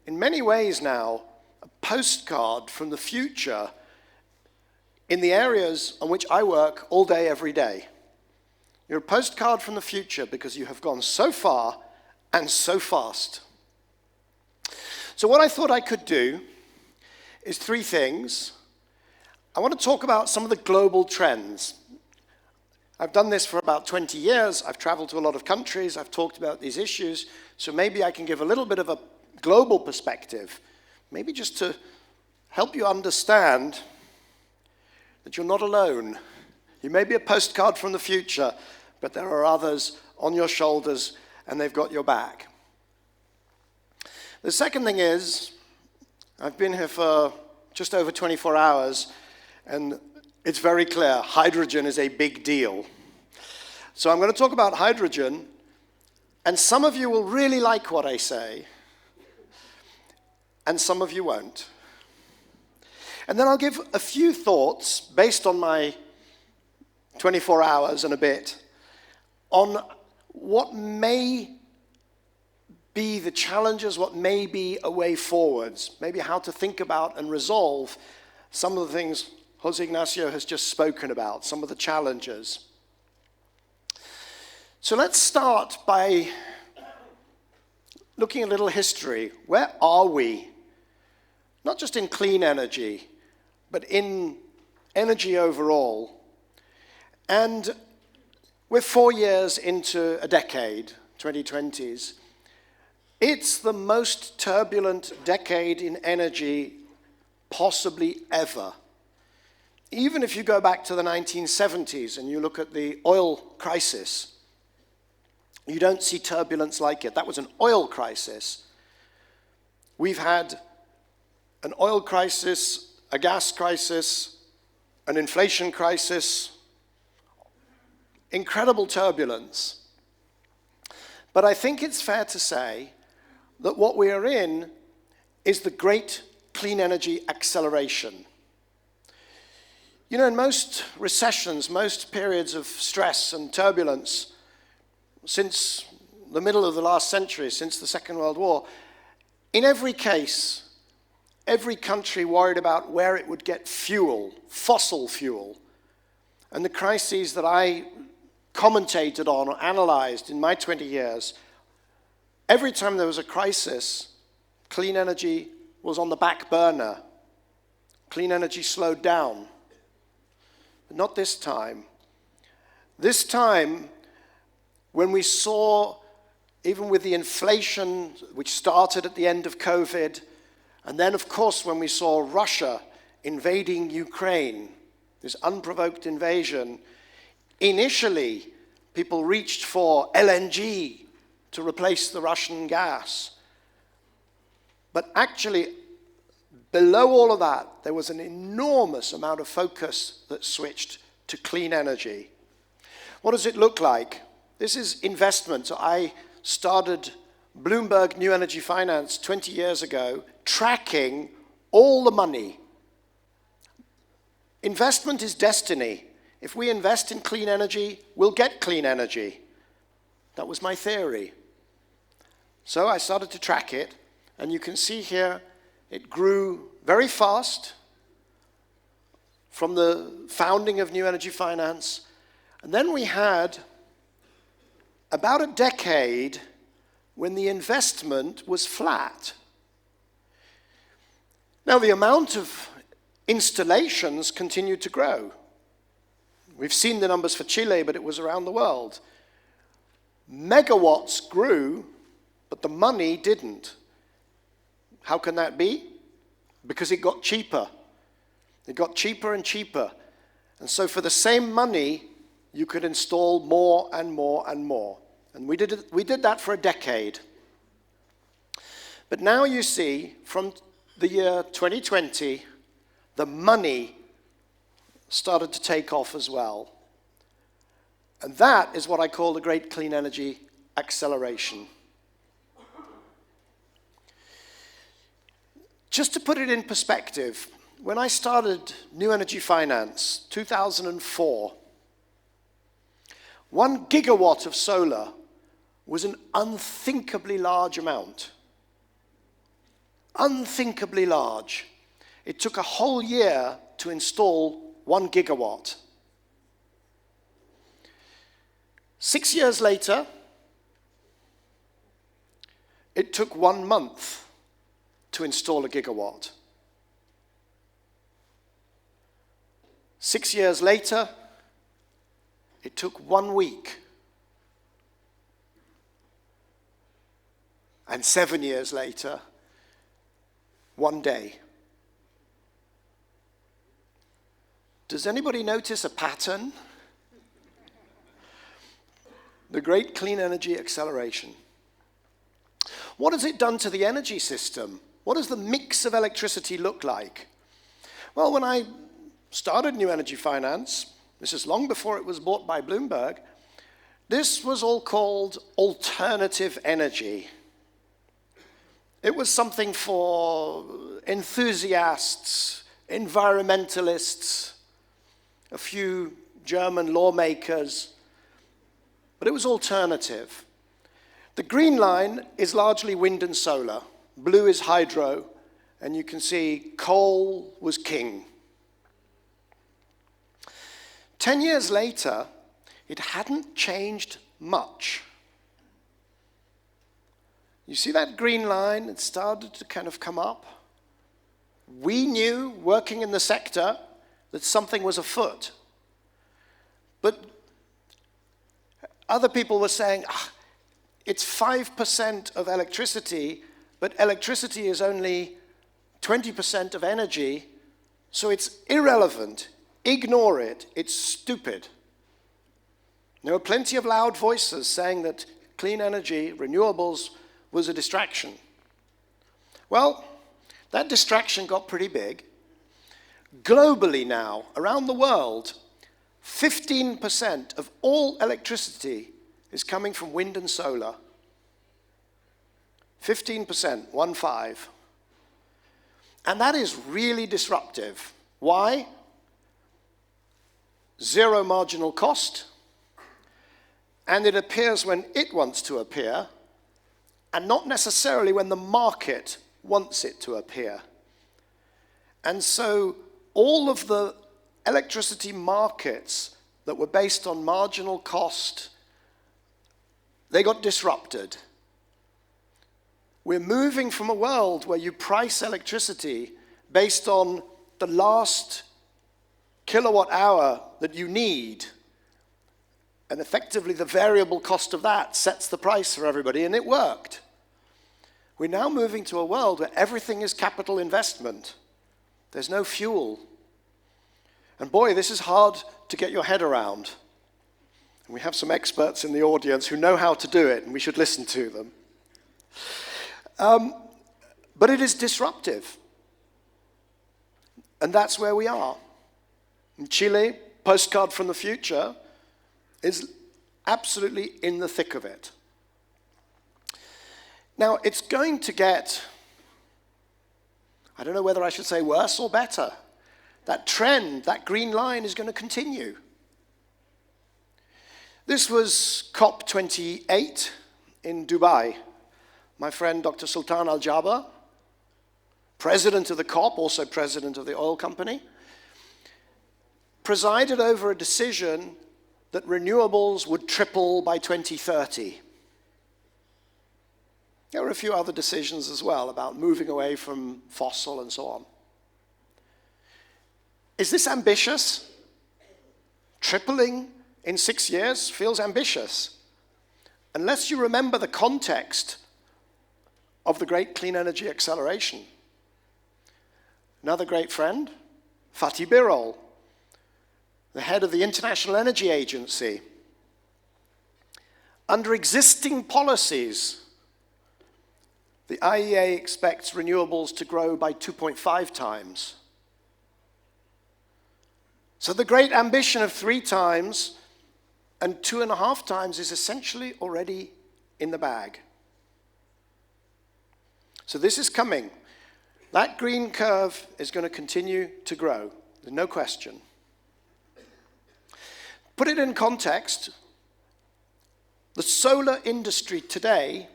in many ways now, a postcard from the future in the areas on which I work all day, every day. You're a postcard from the future because you have gone so far and so fast. So what I thought I could do is three things. I want to talk about some of the global trends. I've done this for about 20 years. I've traveled to a lot of countries. I've talked about these issues. So maybe I can give a little bit of a global perspective, maybe just to help you understand that you're not alone. You may be a postcard from the future, but there are others on your shoulders and they've got your back. The second thing is, I've been here for just over 24 hours, and it's very clear, hydrogen is a big deal. So I'm going to talk about hydrogen, and some of you will really like what I say, and some of you won't. And then I'll give a few thoughts, based on my 24 hours and a bit, on what may be the challenges, what may be a way forwards, maybe how to think about and resolve some of the things José Ignacio has just spoken about, some of the challenges. So let's start by looking at a little history. Where are we? Not just in clean energy, but in energy overall. And we're 4 years into a decade, 2020s. It's the most turbulent decade in energy possibly ever. Even if you go back to the 1970s and you look at the oil crisis, you don't see turbulence like it. That was an oil crisis. We've had an oil crisis, a gas crisis, an inflation crisis, incredible turbulence. But I think it's fair to say that what we are in is the great clean energy acceleration. You know, in most recessions, most periods of stress and turbulence since the middle of the last century, since the Second World War, in every case, every country worried about where it would get fuel, fossil fuel. And the crises that I commentated on or analyzed in my 20 years, every time there was a crisis, clean energy was on the back burner. Clean energy slowed down. But not this time. This time, when we saw, even with the inflation, which started at the end of COVID, and then, of course, when we saw Russia invading Ukraine, this unprovoked invasion, initially, people reached for LNG to replace the Russian gas. But actually, below all of that, there was an enormous amount of focus that switched to clean energy. What does it look like? This is investment. I started Bloomberg New Energy Finance 20 years ago, tracking all the money. Investment is destiny. If we invest in clean energy, we'll get clean energy. That was my theory. So I started to track it, and you can see here it grew very fast from the founding of New Energy Finance. And then we had about a decade when the investment was flat. Now, the amount of installations continued to grow. We've seen the numbers for Chile, but it was around the world. Megawatts grew, but the money didn't. How can that be? Because it got cheaper. It got cheaper and cheaper. And so for the same money, you could install more and more and more. And we did that for a decade. But now you see, from the year 2020, the money started to take off as well. And that is what I call the great clean energy acceleration. Just to put it in perspective, when I started New Energy Finance, 2004, 1 gigawatt of solar was an unthinkably large amount. Unthinkably large. It took a whole year to install 1 gigawatt. 6 years later, it took 1 month to install a gigawatt. 6 years later, it took 1 week. And 7 years later, 1 day. Does anybody notice a pattern? The great clean energy acceleration. What has it done to the energy system? What does the mix of electricity look like? Well, when I started New Energy Finance, this is long before it was bought by Bloomberg, this was all called alternative energy. It was something for enthusiasts, environmentalists, a few German lawmakers, but it was alternative. The green line is largely wind and solar. Blue is hydro, and you can see coal was king. 10 years later, it hadn't changed much. You see that green line? It started to kind of come up. We knew, working in the sector, that something was afoot. But other people were saying, it's 5% of electricity, but electricity is only 20% of energy, so it's irrelevant. Ignore it. It's stupid. There were plenty of loud voices saying that clean energy, renewables, was a distraction. Well, that distraction got pretty big. Globally now, around the world, 15% of all electricity is coming from wind and solar. 15%, 1-5. And that is really disruptive. Why? Zero marginal cost, and it appears when it wants to appear, and not necessarily when the market wants it to appear. And so all of the electricity markets that were based on marginal cost, they got disrupted. We're moving from a world where you price electricity based on the last kilowatt hour that you need, and effectively the variable cost of that sets the price for everybody, and it worked. We're now moving to a world where everything is capital investment. There's no fuel. And boy, this is hard to get your head around. And we have some experts in the audience who know how to do it, and we should listen to them. But it is disruptive. And that's where we are. In Chile, Postcard from the Future is absolutely in the thick of it. Now, it's going to get, I don't know whether I should say worse or better. That trend, that green line is going to continue. This was COP28 in Dubai. My friend Dr. Sultan Al-Jaber, president of the COP, also president of the oil company, presided over a decision that renewables would triple by 2030. There were a few other decisions as well about moving away from fossil and so on. Is this ambitious? Tripling in 6 years feels ambitious. Unless you remember the context of the great clean energy acceleration. Another great friend, Fatih Birol, the head of the International Energy Agency. Under existing policies, the IEA expects renewables to grow by 2.5 times. So the great ambition of 3 times and 2.5 times is essentially already in the bag. So this is coming. That green curve is going to continue to grow. There's no question. Put it in context. The solar industry today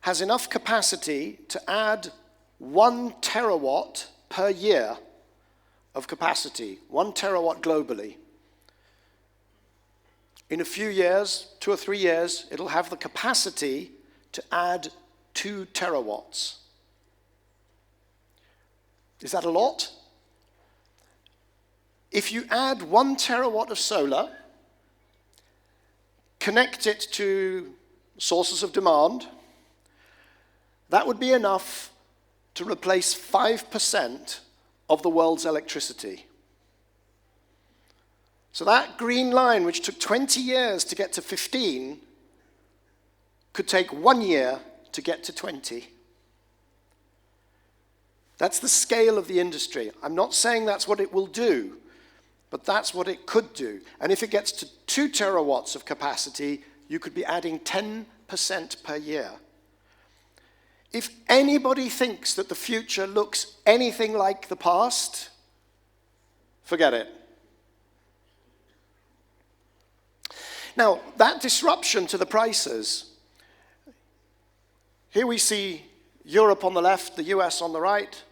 has enough capacity to add 1 terawatt per year of capacity, 1 terawatt globally. In a few years, 2 or 3 years, it'll have the capacity to add 2 terawatts. Is that a lot? If you add 1 terawatt of solar, connect it to sources of demand, that would be enough to replace 5% of the world's electricity. So that green line, which took 20 years to get to 15, could take 1 year to get to 20. That's the scale of the industry. I'm not saying that's what it will do, but that's what it could do. And if it gets to 2 terawatts of capacity, you could be adding 10% per year. If anybody thinks that the future looks anything like the past, forget it. Now, that disruption to the prices, here we see Europe on the left, the US on the right.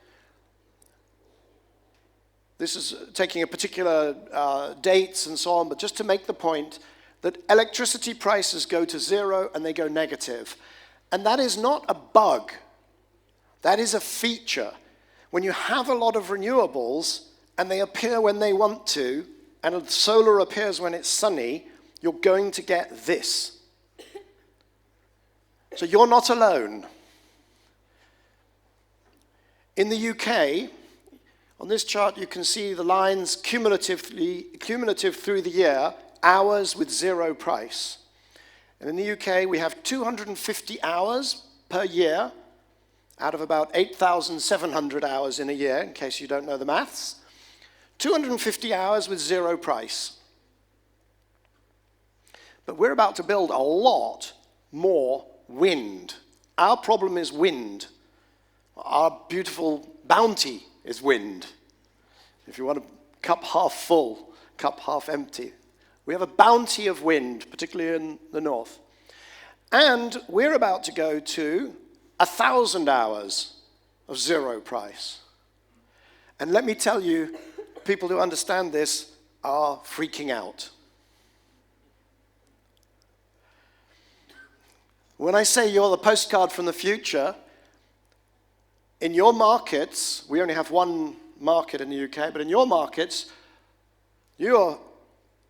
This is taking a particular dates and so on, but just to make the point that electricity prices go to zero and they go negative. And that is not a bug. That is a feature. When you have a lot of renewables and they appear when they want to, and solar appears when it's sunny, you're going to get this. So you're not alone. In the UK, on this chart you can see the lines cumulative through the year, hours with zero price. And in the UK we have 250 hours per year, out of about 8,700 hours in a year, in case you don't know the maths. 250 hours with zero price. But we're about to build a lot more wind. Our problem is wind. Our beautiful bounty is wind. If you want a cup half full, cup half empty. We have a bounty of wind, particularly in the north. And we're about to go to 1,000 hours of zero price. And let me tell you, people who understand this are freaking out. When I say you're the postcard from the future, in your markets, we only have one market in the UK, but in your markets, you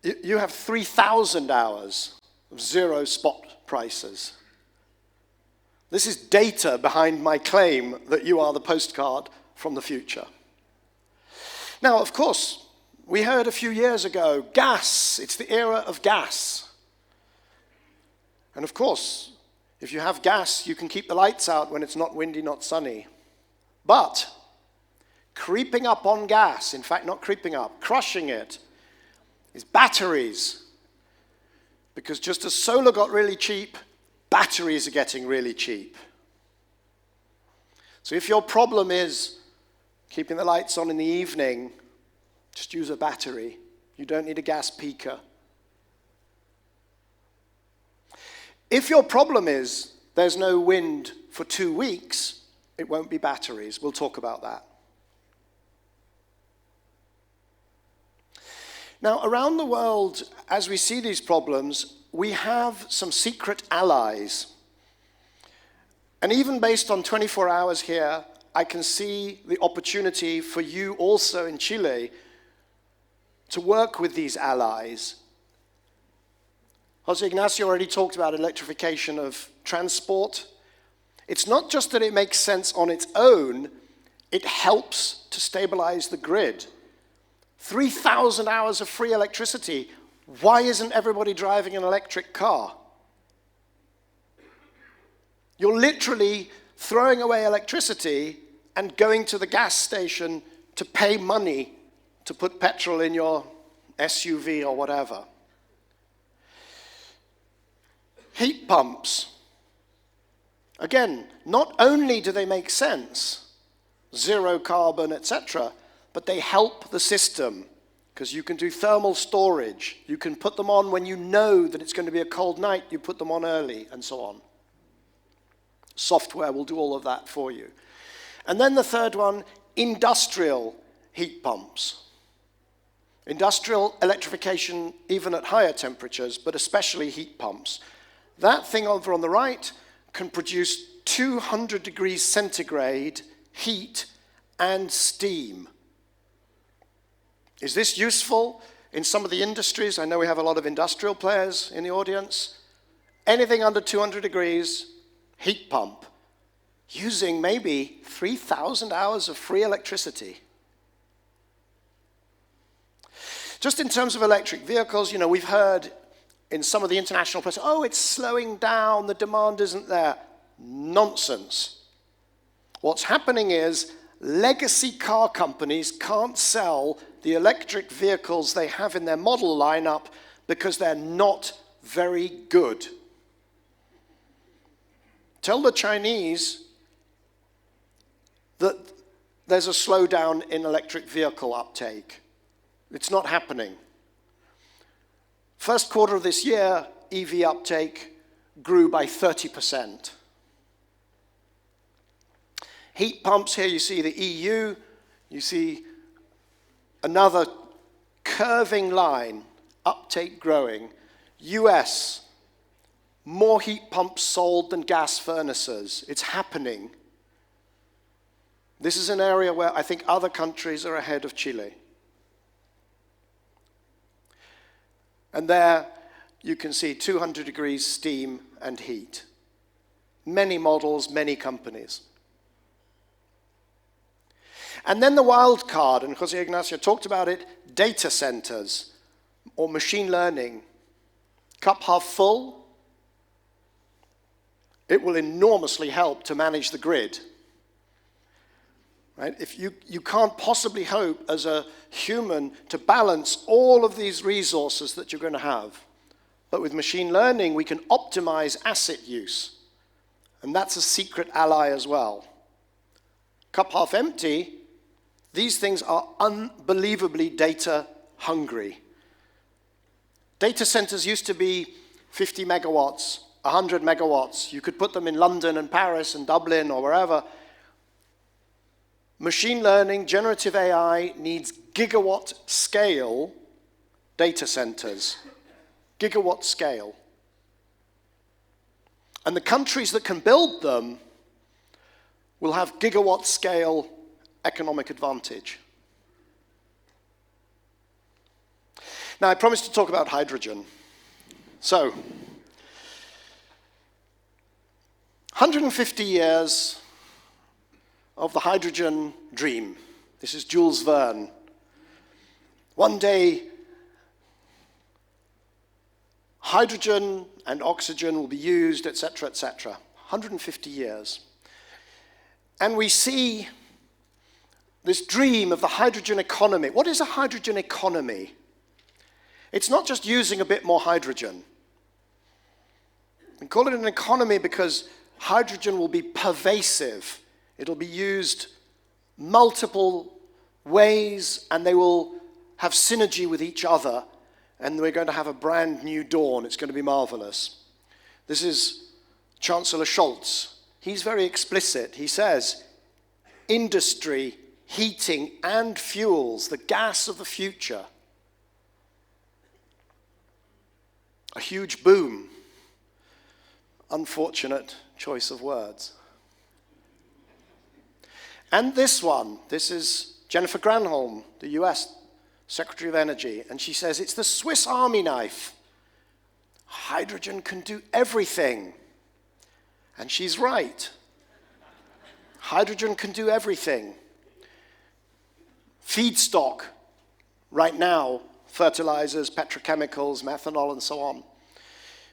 have 3,000 hours of zero spot prices. This is data behind my claim that you are the postcard from the future. Now, of course, we heard a few years ago, gas, it's the era of gas. And of course, if you have gas, you can keep the lights out when it's not windy, not sunny. But creeping up on gas, in fact, not creeping up, crushing it, is batteries. Because just as solar got really cheap, batteries are getting really cheap. So if your problem is keeping the lights on in the evening, just use a battery. You don't need a gas peaker. If your problem is there's no wind for 2 weeks, it won't be batteries. We'll talk about that. Now, around the world, as we see these problems, we have some secret allies. And even based on 24 hours here, I can see the opportunity for you also in Chile to work with these allies. José Ignacio already talked about electrification of transport. It's not just that it makes sense on its own, it helps to stabilize the grid. 3,000 hours of free electricity. Why isn't everybody driving an electric car? You're literally throwing away electricity and going to the gas station to pay money to put petrol in your SUV or whatever. Heat pumps. Again, not only do they make sense, zero carbon, etc., but they help the system because you can do thermal storage. You can put them on when you know that it's going to be a cold night. You put them on early and so on. Software will do all of that for you. And then the third one, industrial heat pumps. Industrial electrification even at higher temperatures, but especially heat pumps. That thing over on the right can produce 200 degrees centigrade heat and steam. Is this useful in some of the industries? I know we have a lot of industrial players in the audience. Anything under 200 degrees, heat pump, using maybe 3,000 hours of free electricity. Just in terms of electric vehicles, you know, we've heard in some of the international press, oh, it's slowing down, the demand isn't there. Nonsense. What's happening is legacy car companies can't sell the electric vehicles they have in their model lineup because they're not very good. Tell the Chinese that there's a slowdown in electric vehicle uptake. It's not happening. First quarter of this year, EV uptake grew by 30%. Heat pumps, here you see the EU, you see another curving line, uptake growing. US, more heat pumps sold than gas furnaces. It's happening. This is an area where I think other countries are ahead of Chile. And there you can see 200 degrees steam and heat. Many models, many companies. And then the wild card, and José Ignacio talked about it, data centers or machine learning. Cup half full, it will enormously help to manage the grid. Right? If you can't possibly hope as a human to balance all of these resources that you're going to have. But with machine learning, we can optimize asset use. And that's a secret ally as well. Cup half empty, these things are unbelievably data hungry. Data centers used to be 50 megawatts, 100 megawatts. You could put them in London and Paris and Dublin or wherever. Machine learning, generative AI needs gigawatt scale data centers. Gigawatt scale. And the countries that can build them will have gigawatt scale economic advantage. Now, I promised to talk about hydrogen. So, 150 years of the hydrogen dream. This is Jules Verne. One day, hydrogen and oxygen will be used, etc., etc. 150 years. And we see this dream of the hydrogen economy. What is a hydrogen economy? It's not just using a bit more hydrogen. We call it an economy because hydrogen will be pervasive. It'll be used multiple ways, and they will have synergy with each other, and we're going to have a brand new dawn. It's going to be marvelous. This is Chancellor Scholz. He's very explicit. He says, industry, heating, and fuels, the gas of the future. A huge boom. Unfortunate choice of words. And this one, this is Jennifer Granholm, the US Secretary of Energy, and she says it's the Swiss Army knife. Hydrogen can do everything. And she's right. Hydrogen can do everything. Feedstock, right now, fertilizers, petrochemicals, methanol, and so on.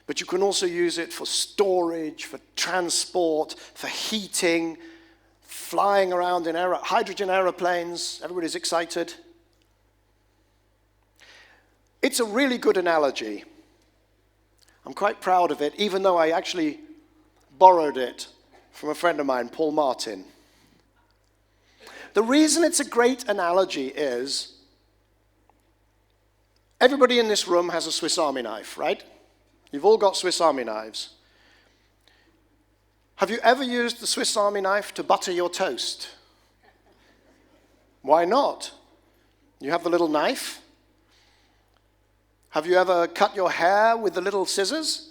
But you can also use it for storage, for transport, for heating, flying around in hydrogen aeroplanes. Everybody's excited. It's a really good analogy. I'm quite proud of it, even though I actually borrowed it from a friend of mine, Paul Martin. The reason it's a great analogy is everybody in this room has a Swiss Army knife, right? You've all got Swiss Army knives. Have you ever used the Swiss Army knife to butter your toast? Why not? You have the little knife. Have you ever cut your hair with the little scissors?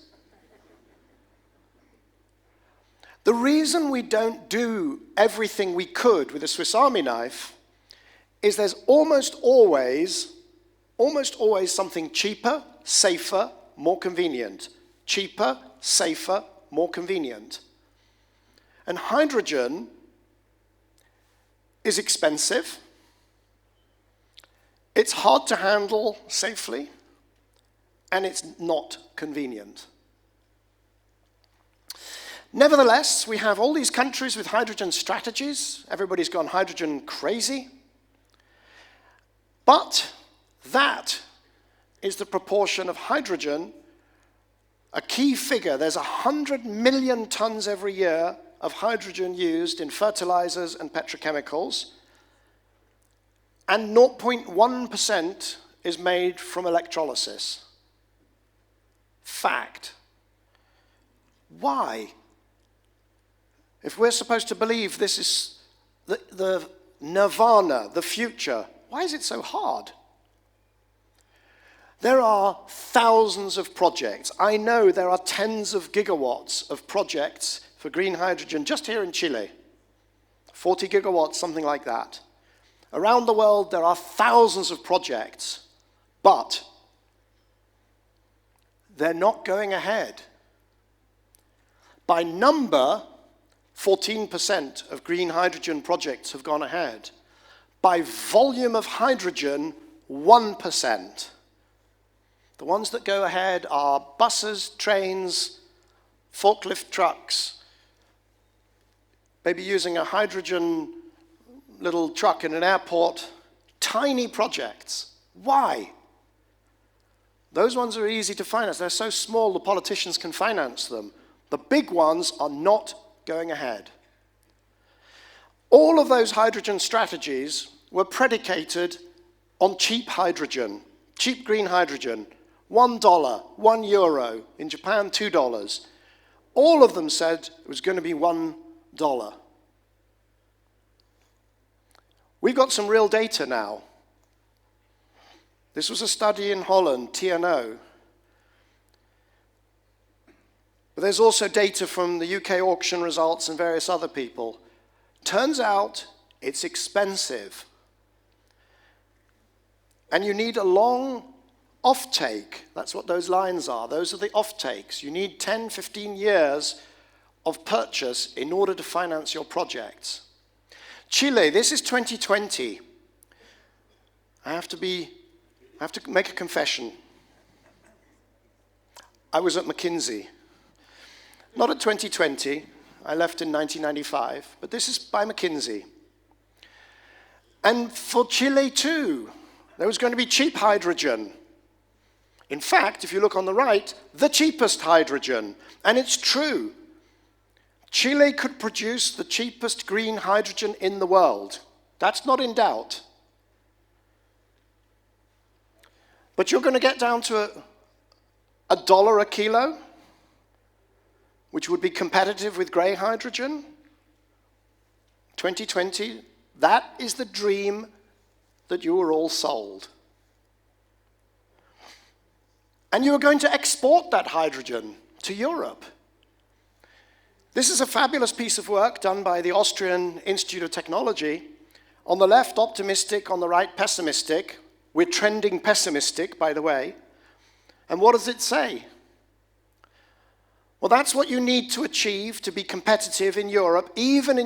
The reason we don't do everything we could with a Swiss Army knife is there's almost always something cheaper, safer, more convenient. Cheaper, safer, more convenient. And hydrogen is expensive. It's hard to handle safely, and it's not convenient. Nevertheless, we have all these countries with hydrogen strategies. Everybody's gone hydrogen crazy. But that is the proportion of hydrogen, a key figure. There's 100 million tons every year of hydrogen used in fertilizers and petrochemicals, and 0.1% is made from electrolysis. Fact. Why? If we're supposed to believe this is the nirvana, the future, Why is it so hard? There are thousands of projects. I know there are tens of gigawatts of projects for green hydrogen just here in Chile. 40 gigawatts, something like that. Around the world, there are thousands of projects, but they're not going ahead. By number, 14% of green hydrogen projects have gone ahead. By volume of hydrogen, 1%. The ones that go ahead are buses, trains, forklift trucks, maybe using a hydrogen little truck in an airport, tiny projects. Why? Those ones are easy to finance. They're so small the politicians can finance them. The big ones are not going ahead. All of those hydrogen strategies were predicated on cheap hydrogen, cheap green hydrogen. $1, €1. In Japan, $2. All of them said it was going to be $1. We've got some real data now. This was a study in Holland, TNO. But there's also data from the UK auction results and various other people. Turns out it's expensive. And you need a long offtake. That's what those lines are. Those are the offtakes. You need 10, 15 years of purchase in order to finance your projects. Chile, this is 2020. I have to make a confession. I was at McKinsey. Not at 2020. I left in 1995. But this is by McKinsey. And for Chile too, there was going to be cheap hydrogen. In fact, if you look on the right, the cheapest hydrogen. And it's true. Chile could produce the cheapest green hydrogen in the world. That's not in doubt. But you're going to get down to $1 a kilo, which would be competitive with grey hydrogen. 2020, that is the dream that you were all sold. And you are going to export that hydrogen to Europe. This is a fabulous piece of work done by the Austrian Institute of Technology. On the left, optimistic, on the right, pessimistic. We're trending pessimistic, by the way. And what does it say? Well, that's what you need to achieve to be competitive in Europe, even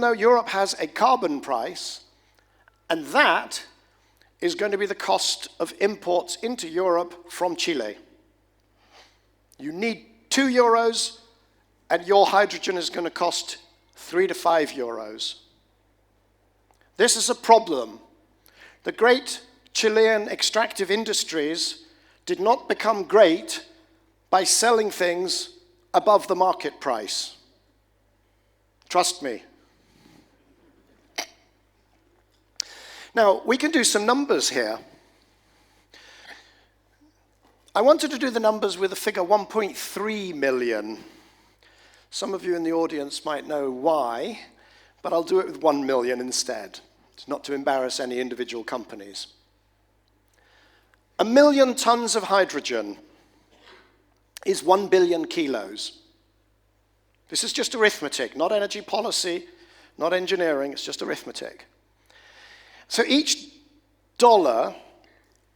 though Europe has a carbon price, and that is going to be the cost of imports into Europe from Chile. You need €2, and your hydrogen is going to cost €3 to €5. This is a problem. The great Chilean extractive industries did not become great by selling things above the market price. Trust me. Now, we can do some numbers here. I wanted to do the numbers with the figure 1.3 million. Some of you in the audience might know why, but I'll do it with 1 million instead, not to embarrass any individual companies. 1 million tons of hydrogen is 1 billion kilos. This is just arithmetic, not energy policy, not engineering, it's just arithmetic. So each dollar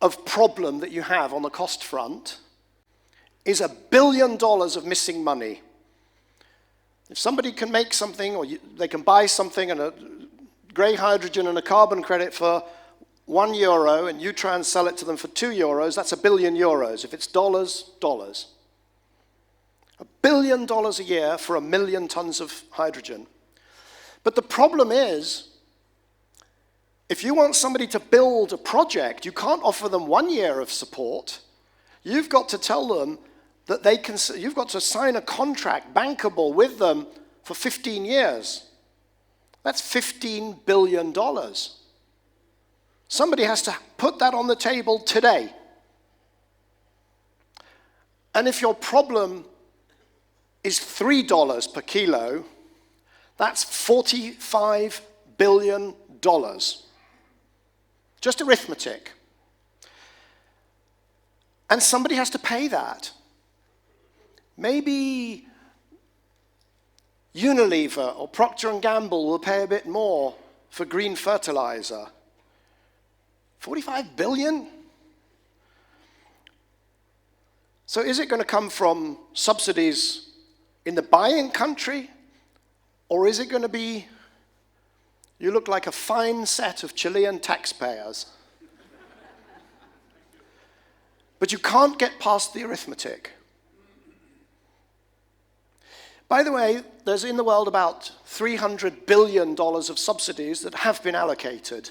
of problem that you have on the cost front is $1 billion of missing money. If somebody can make something, or they can buy something and a grey hydrogen and a carbon credit for €1, and you try and sell it to them for €2, that's €1 billion. If it's dollars, dollars. $1 billion a year for 1 million tons of hydrogen. But the problem is, if you want somebody to build a project, you can't offer them 1 year of support. You've got to tell them that you've got to sign a contract bankable with them for 15 years. That's $15 billion. Somebody has to put that on the table today. And if your problem is $3 per kilo, that's $45 billion. Just arithmetic. And somebody has to pay that. Maybe Unilever or Procter & Gamble will pay a bit more for green fertilizer. 45 billion? So is it going to come from subsidies in the buying country? Or is it going to be, you look like a fine set of Chilean taxpayers? But you can't get past the arithmetic. By the way, there's in the world about $300 billion of subsidies that have been allocated.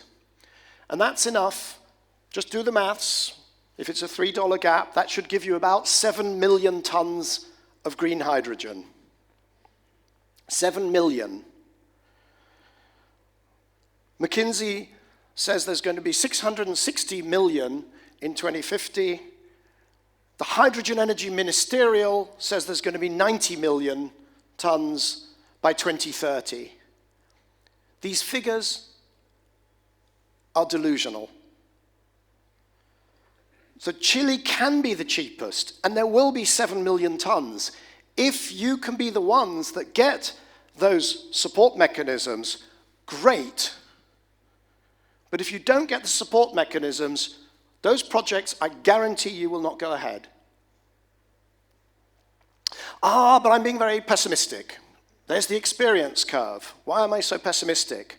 And that's enough. Just do the maths. If it's a $3 gap, that should give you about 7 million tons of green hydrogen. 7 million. McKinsey says there's going to be 660 million in 2050. The Hydrogen Energy Ministerial says there's going to be 90 million tons by 2030. These figures are delusional. So Chile can be the cheapest, and there will be 7 million tons. If you can be the ones that get those support mechanisms, great. But if you don't get the support mechanisms, those projects, I guarantee you, will not go ahead. But I'm being very pessimistic. There's the experience curve. Why am I so pessimistic?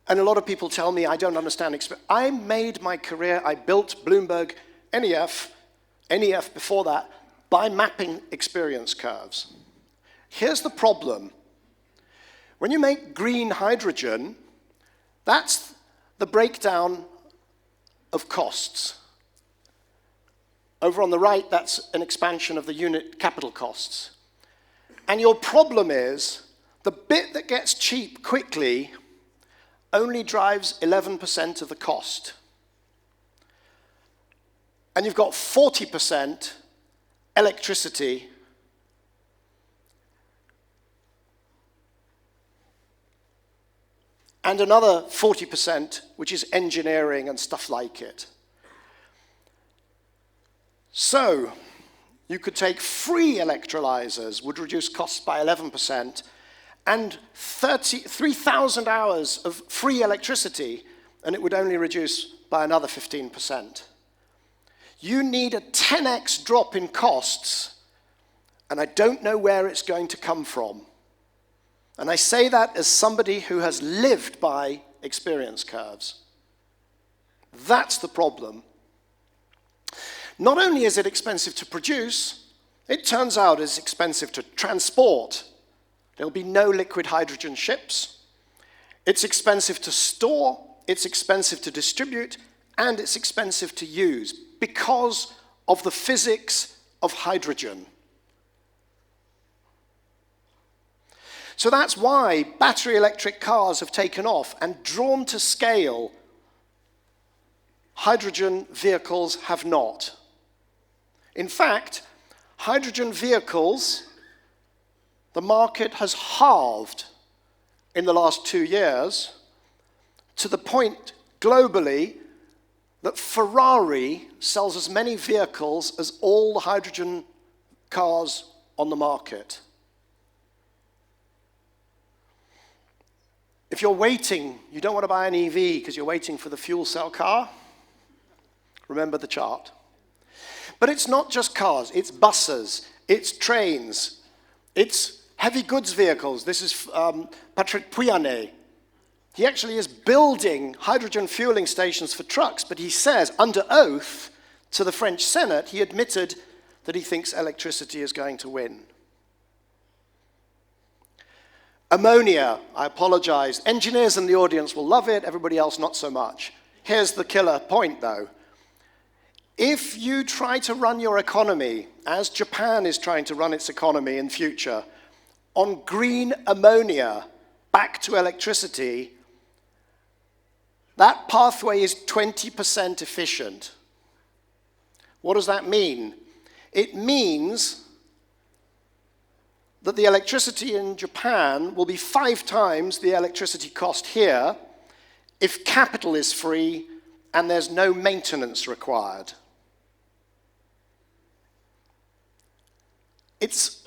And a lot of people tell me I don't understand experience. I made my career, I built Bloomberg NEF before that, by mapping experience curves. Here's the problem. When you make green hydrogen, that's the breakdown of costs. Over on the right, that's an expansion of the unit capital costs. And your problem is, the bit that gets cheap quickly only drives 11% of the cost. And you've got 40% electricity and another 40%, which is engineering and stuff like it. So, you could take free electrolyzers, would reduce costs by 11%, and 3,000 hours of free electricity, and it would only reduce by another 15%. You need a 10x drop in costs, and I don't know where it's going to come from. And I say that as somebody who has lived by experience curves. That's the problem. Not only is it expensive to produce, it turns out it's expensive to transport. There'll be no liquid hydrogen ships. It's expensive to store, it's expensive to distribute, and it's expensive to use because of the physics of hydrogen. So that's why battery electric cars have taken off and drawn to scale. Hydrogen vehicles have not. In fact, hydrogen vehicles, the market has halved in the last 2 years, to the point globally that Ferrari sells as many vehicles as all the hydrogen cars on the market. If you're waiting, you don't want to buy an EV because you're waiting for the fuel cell car, remember the chart. But it's not just cars, it's buses, it's trains, it's heavy goods vehicles. This is Patrick Pouyanné. He actually is building hydrogen fueling stations for trucks, but he says, under oath to the French Senate, he admitted that he thinks electricity is going to win. Ammonia, I apologize. Engineers in the audience will love it, everybody else not so much. Here's the killer point, though. If you try to run your economy, as Japan is trying to run its economy in future, on green ammonia back to electricity, that pathway is 20% efficient. What does that mean? It means that the electricity in Japan will be 5 times the electricity cost here. if capital is free and there's no maintenance required? It's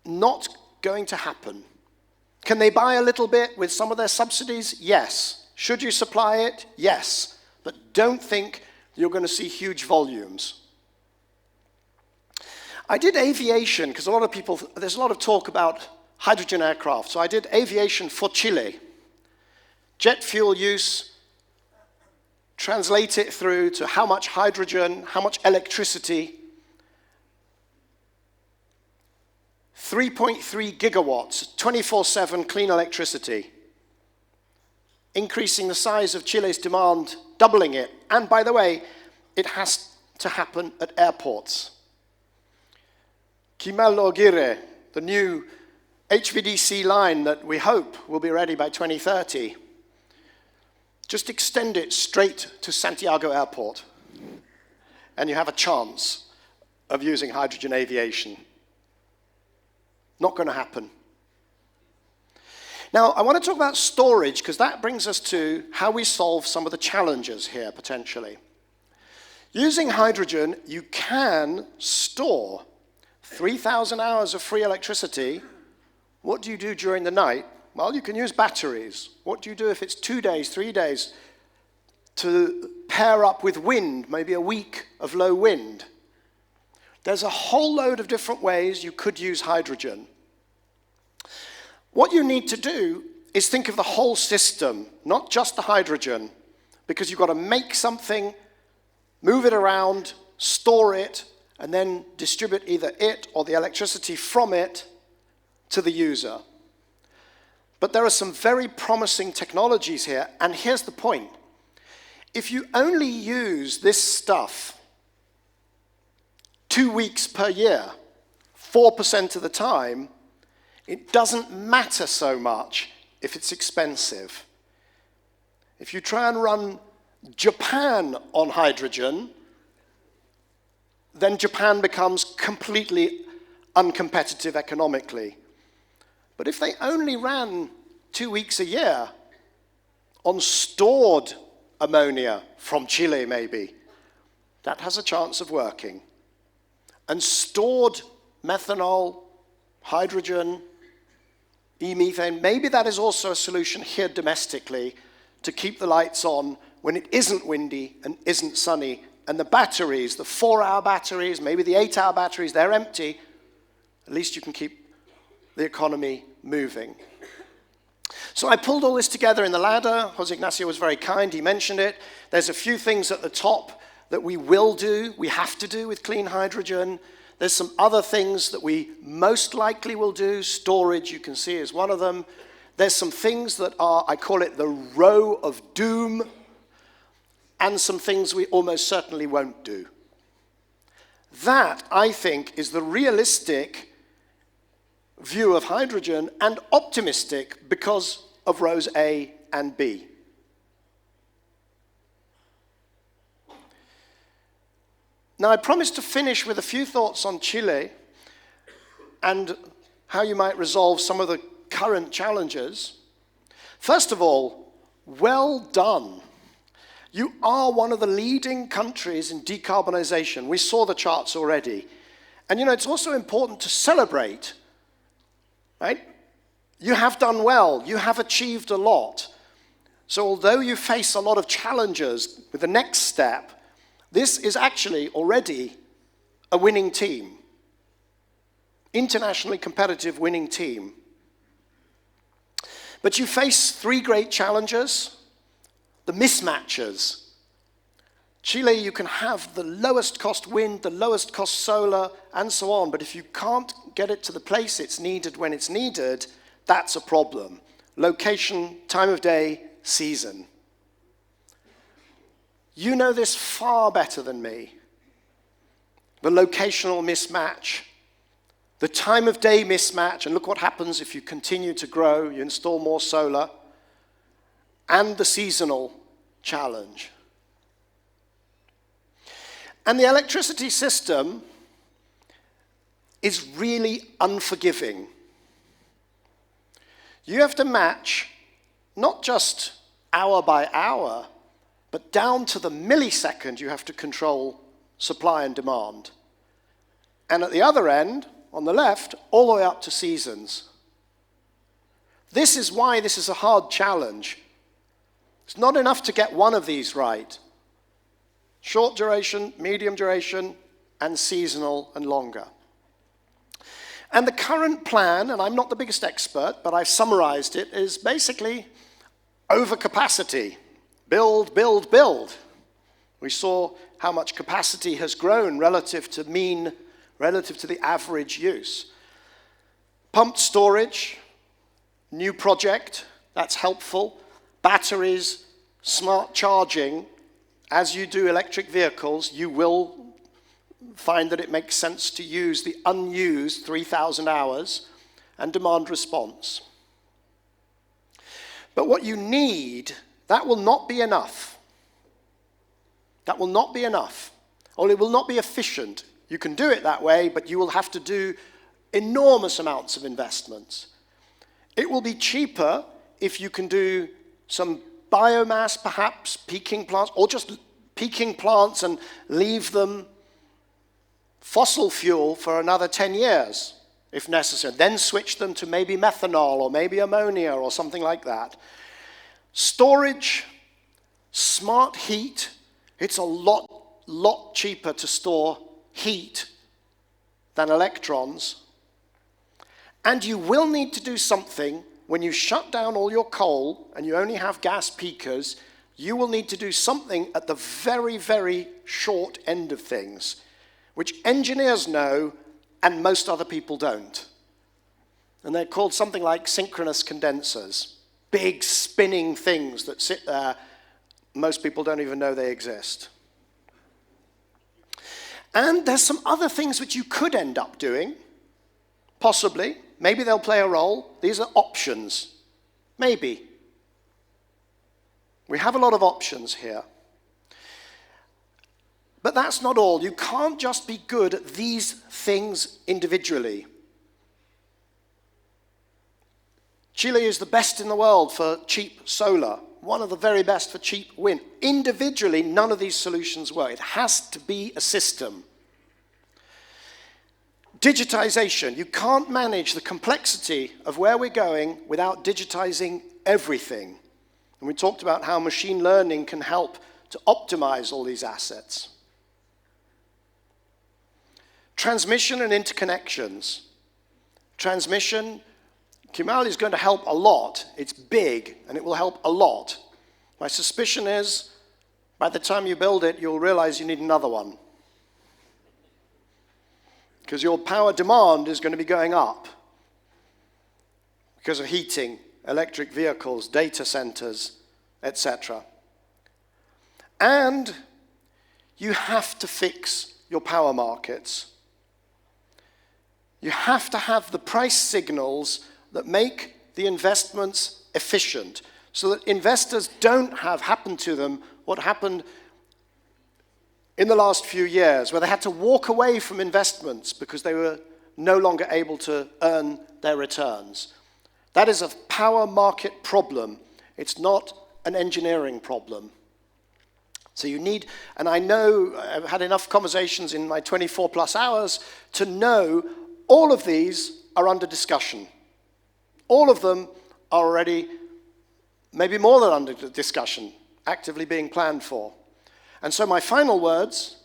not going to happen. Can they buy a little bit with some of their subsidies? Yes. Should you supply it? Yes. But don't think you're going to see huge volumes. I did aviation, because there's a lot of talk about hydrogen aircraft. So I did aviation for Chile. Jet fuel use, translate it through to how much hydrogen, how much electricity. 3.3 gigawatts, 24/7 clean electricity, increasing the size of Chile's demand, doubling it. And by the way, it has to happen at airports. Kimelo Aguirre, the new HVDC line that we hope will be ready by 2030, just extend it straight to Santiago Airport, and you have a chance of using hydrogen aviation. Not going to happen. Now, I want to talk about storage, because that brings us to how we solve some of the challenges here, potentially. Using hydrogen, you can store 3,000 hours of free electricity. What do you do during the night? Well, you can use batteries. What do you do if it's 2 days, 3 days to pair up with wind, maybe a week of low wind? There's a whole load of different ways you could use hydrogen. What you need to do is think of the whole system, not just the hydrogen, because you've got to make something, move it around, store it, and then distribute either it or the electricity from it to the user. But there are some very promising technologies here, and here's the point. If you only use this stuff 2 weeks per year, 4% of the time, it doesn't matter so much if it's expensive. If you try and run Japan on hydrogen, then Japan becomes completely uncompetitive economically. But if they only ran 2 weeks a year on stored ammonia from Chile maybe, that has a chance of working. And stored methanol, hydrogen, e-methane, maybe that is also a solution here domestically to keep the lights on when it isn't windy and isn't sunny. And the batteries, the 4-hour batteries, maybe the 8-hour batteries, they're empty. At least you can keep the economy moving. So I pulled all this together in the ladder. José Ignacio was very kind, he mentioned it. There's a few things at the top that we will do, we have to do with clean hydrogen. There's some other things that we most likely will do. Storage, you can see, is one of them. There's some things that are, I call it the row of doom, and some things we almost certainly won't do. That, I think, is the realistic view of hydrogen, and optimistic because of rows A and B. Now, I promised to finish with a few thoughts on Chile and how you might resolve some of the current challenges. First of all, well done. You are one of the leading countries in decarbonization. We saw the charts already. And it's also important to celebrate, right? You have done well. You have achieved a lot. So although you face a lot of challenges with the next step, this is actually already a winning team, internationally competitive winning team. But you face 3 great challenges. The mismatches. Chile, you can have the lowest cost wind, the lowest cost solar, and so on, but if you can't get it to the place it's needed when it's needed, that's a problem. Location, time of day, season. You know this far better than me. The locational mismatch, the time of day mismatch, and look what happens if you continue to grow, you install more solar, and the seasonal challenge. And the electricity system is really unforgiving. You have to match not just hour by hour, but down to the millisecond you have to control supply and demand. And at the other end, on the left, all the way up to seasons. This is why this is a hard challenge. It's not enough to get one of these right. Short duration, medium duration, and seasonal and longer. And the current plan, and I'm not the biggest expert, but I've summarized it, is basically overcapacity. Build, build, build. We saw how much capacity has grown relative to the average use. Pumped storage, new project, that's helpful. Batteries, smart charging. As you do electric vehicles, you will find that it makes sense to use the unused 3,000 hours and demand response. But what you need, that will not be enough. That will not be enough, or it will not be efficient. You can do it that way, but you will have to do enormous amounts of investments. It will be cheaper if you can do some biomass, perhaps, peaking plants, or just peaking plants and leave them fossil fuel for another 10 years, if necessary. Then switch them to maybe methanol or maybe ammonia or something like that. Storage, smart heat, it's a lot cheaper to store heat than electrons. And you will need to do something when you shut down all your coal and you only have gas peakers. You will need to do something at the very, very short end of things, which engineers know and most other people don't. And they're called something like synchronous condensers, big spinning things that sit there. Most people don't even know they exist. And there's some other things which you could end up doing, possibly. Maybe they'll play a role. These are options. Maybe. We have a lot of options here. But that's not all. You can't just be good at these things individually. Chile is the best in the world for cheap solar, one of the very best for cheap wind. Individually, none of these solutions work. It has to be a system. Digitization. You can't manage the complexity of where we're going without digitizing everything. And we talked about how machine learning can help to optimize all these assets. Transmission and interconnections. Transmission, Kemal is going to help a lot. It's big, and it will help a lot. My suspicion is, by the time you build it, you'll realize you need another one. Because your power demand is going to be going up because of heating, electric vehicles, data centers, etc. And you have to fix your power markets. You have to have the price signals that make the investments efficient so that investors don't have happen to them what happened in the last few years, where they had to walk away from investments because they were no longer able to earn their returns. That is a power market problem. It's not an engineering problem. So you need, and I know I've had enough conversations in my 24 plus hours to know all of these are under discussion. All of them are already, maybe more than under discussion, actively being planned for. And so my final words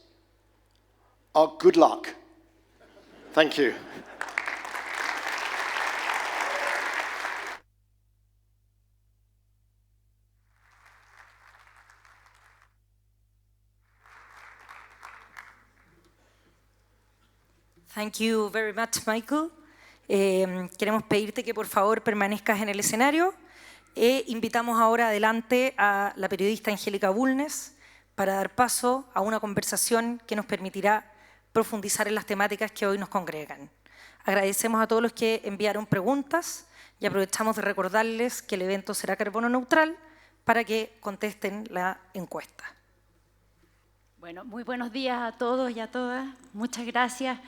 are good luck. Thank you. Thank you very much, Michael. Queremos pedirte que por favor permanezcas en el escenario. Invitamos ahora adelante a la periodista Angélica Bulnes para dar paso a una conversación que nos permitirá profundizar en las temáticas que hoy nos congregan. Agradecemos a todos los que enviaron preguntas y aprovechamos de recordarles que el evento será carbono neutral para que contesten la encuesta. Bueno, muy buenos días a todos y a todas. Muchas gracias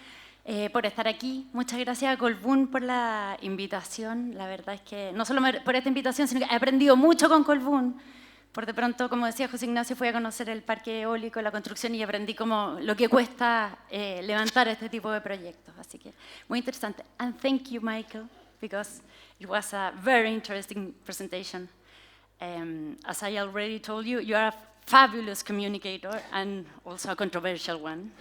por estar aquí. Muchas gracias a Colbún por la invitación. La verdad es que no solo por esta invitación, sino que he aprendido mucho con Colbún. Por de pronto, como decía José Ignacio, fui a conocer el parque eólico, la construcción y aprendí como lo que cuesta levantar este tipo de proyectos. Así que muy interesante. And thank you, Michael, because it was a very interesting presentation. As I already told you, you are a fabulous communicator and also a controversial one.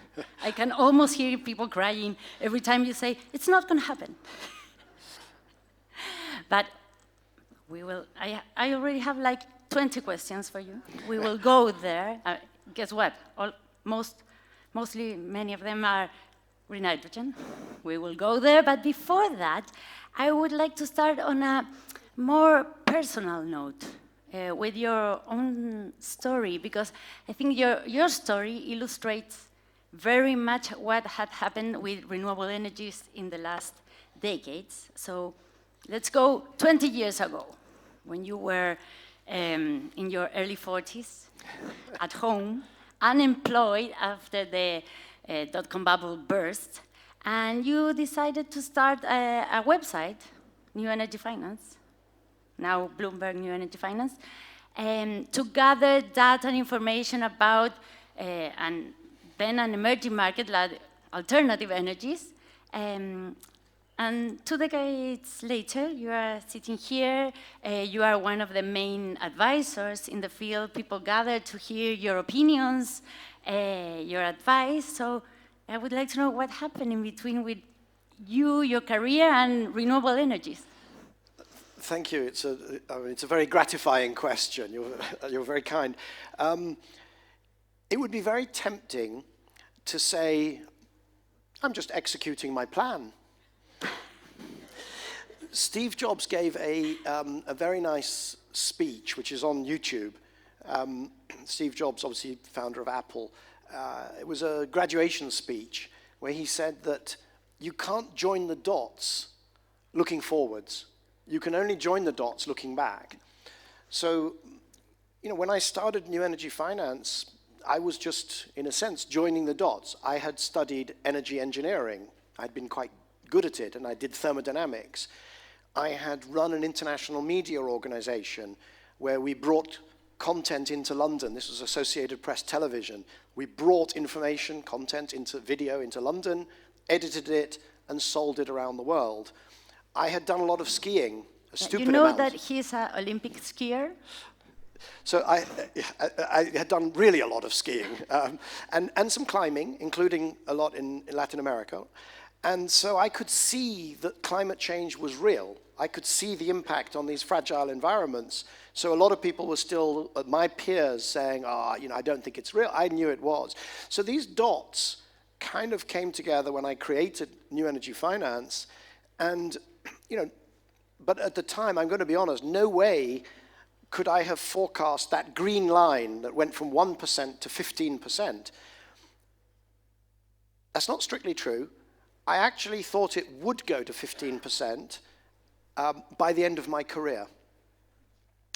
I can almost hear people crying every time you say, it's not going to happen. But we will, I already have like 20 questions for you. We will go there. Guess what? Mostly, many of them are green hydrogen. We will go there, but before that, I would like to start on a more personal note with your own story, because I think your story illustrates very much what had happened with renewable energies in the last decades. So let's go 20 years ago, when you were in your early 40s, at home, unemployed after the dot-com bubble burst, and you decided to start a website, New Energy Finance, now Bloomberg New Energy Finance, to gather data and information about then an emerging market like alternative energies. And 2 decades later, you are sitting here, you are one of the main advisors in the field. People gather to hear your opinions, your advice. So I would like to know what happened in between with you, your career, and renewable energies. Thank you. It's a very gratifying question. You're very kind. It would be very tempting to say, I'm just executing my plan. Steve Jobs gave a very nice speech, which is on YouTube. Steve Jobs, obviously founder of Apple. It was a graduation speech where he said that you can't join the dots looking forwards. You can only join the dots looking back. So, when I started New Energy Finance, I was just, in a sense, joining the dots. I had studied energy engineering. I'd been quite good at it, and I did thermodynamics. I had run an international media organization where we brought content into London. This was Associated Press Television. We brought information, content, into video into London, edited it, and sold it around the world. I had done a lot of skiing, a stupid amount. That he's an Olympic skier? So I had done really a lot of skiing and some climbing, including a lot in Latin America. And so I could see that climate change was real. I could see the impact on these fragile environments. So a lot of people were still, my peers, saying, I don't think it's real. I knew it was. So these dots kind of came together when I created New Energy Finance. And, but at the time, I'm going to be honest, no way could I have forecast that green line that went from 1% to 15%. That's not strictly true. I actually thought it would go to 15% by the end of my career.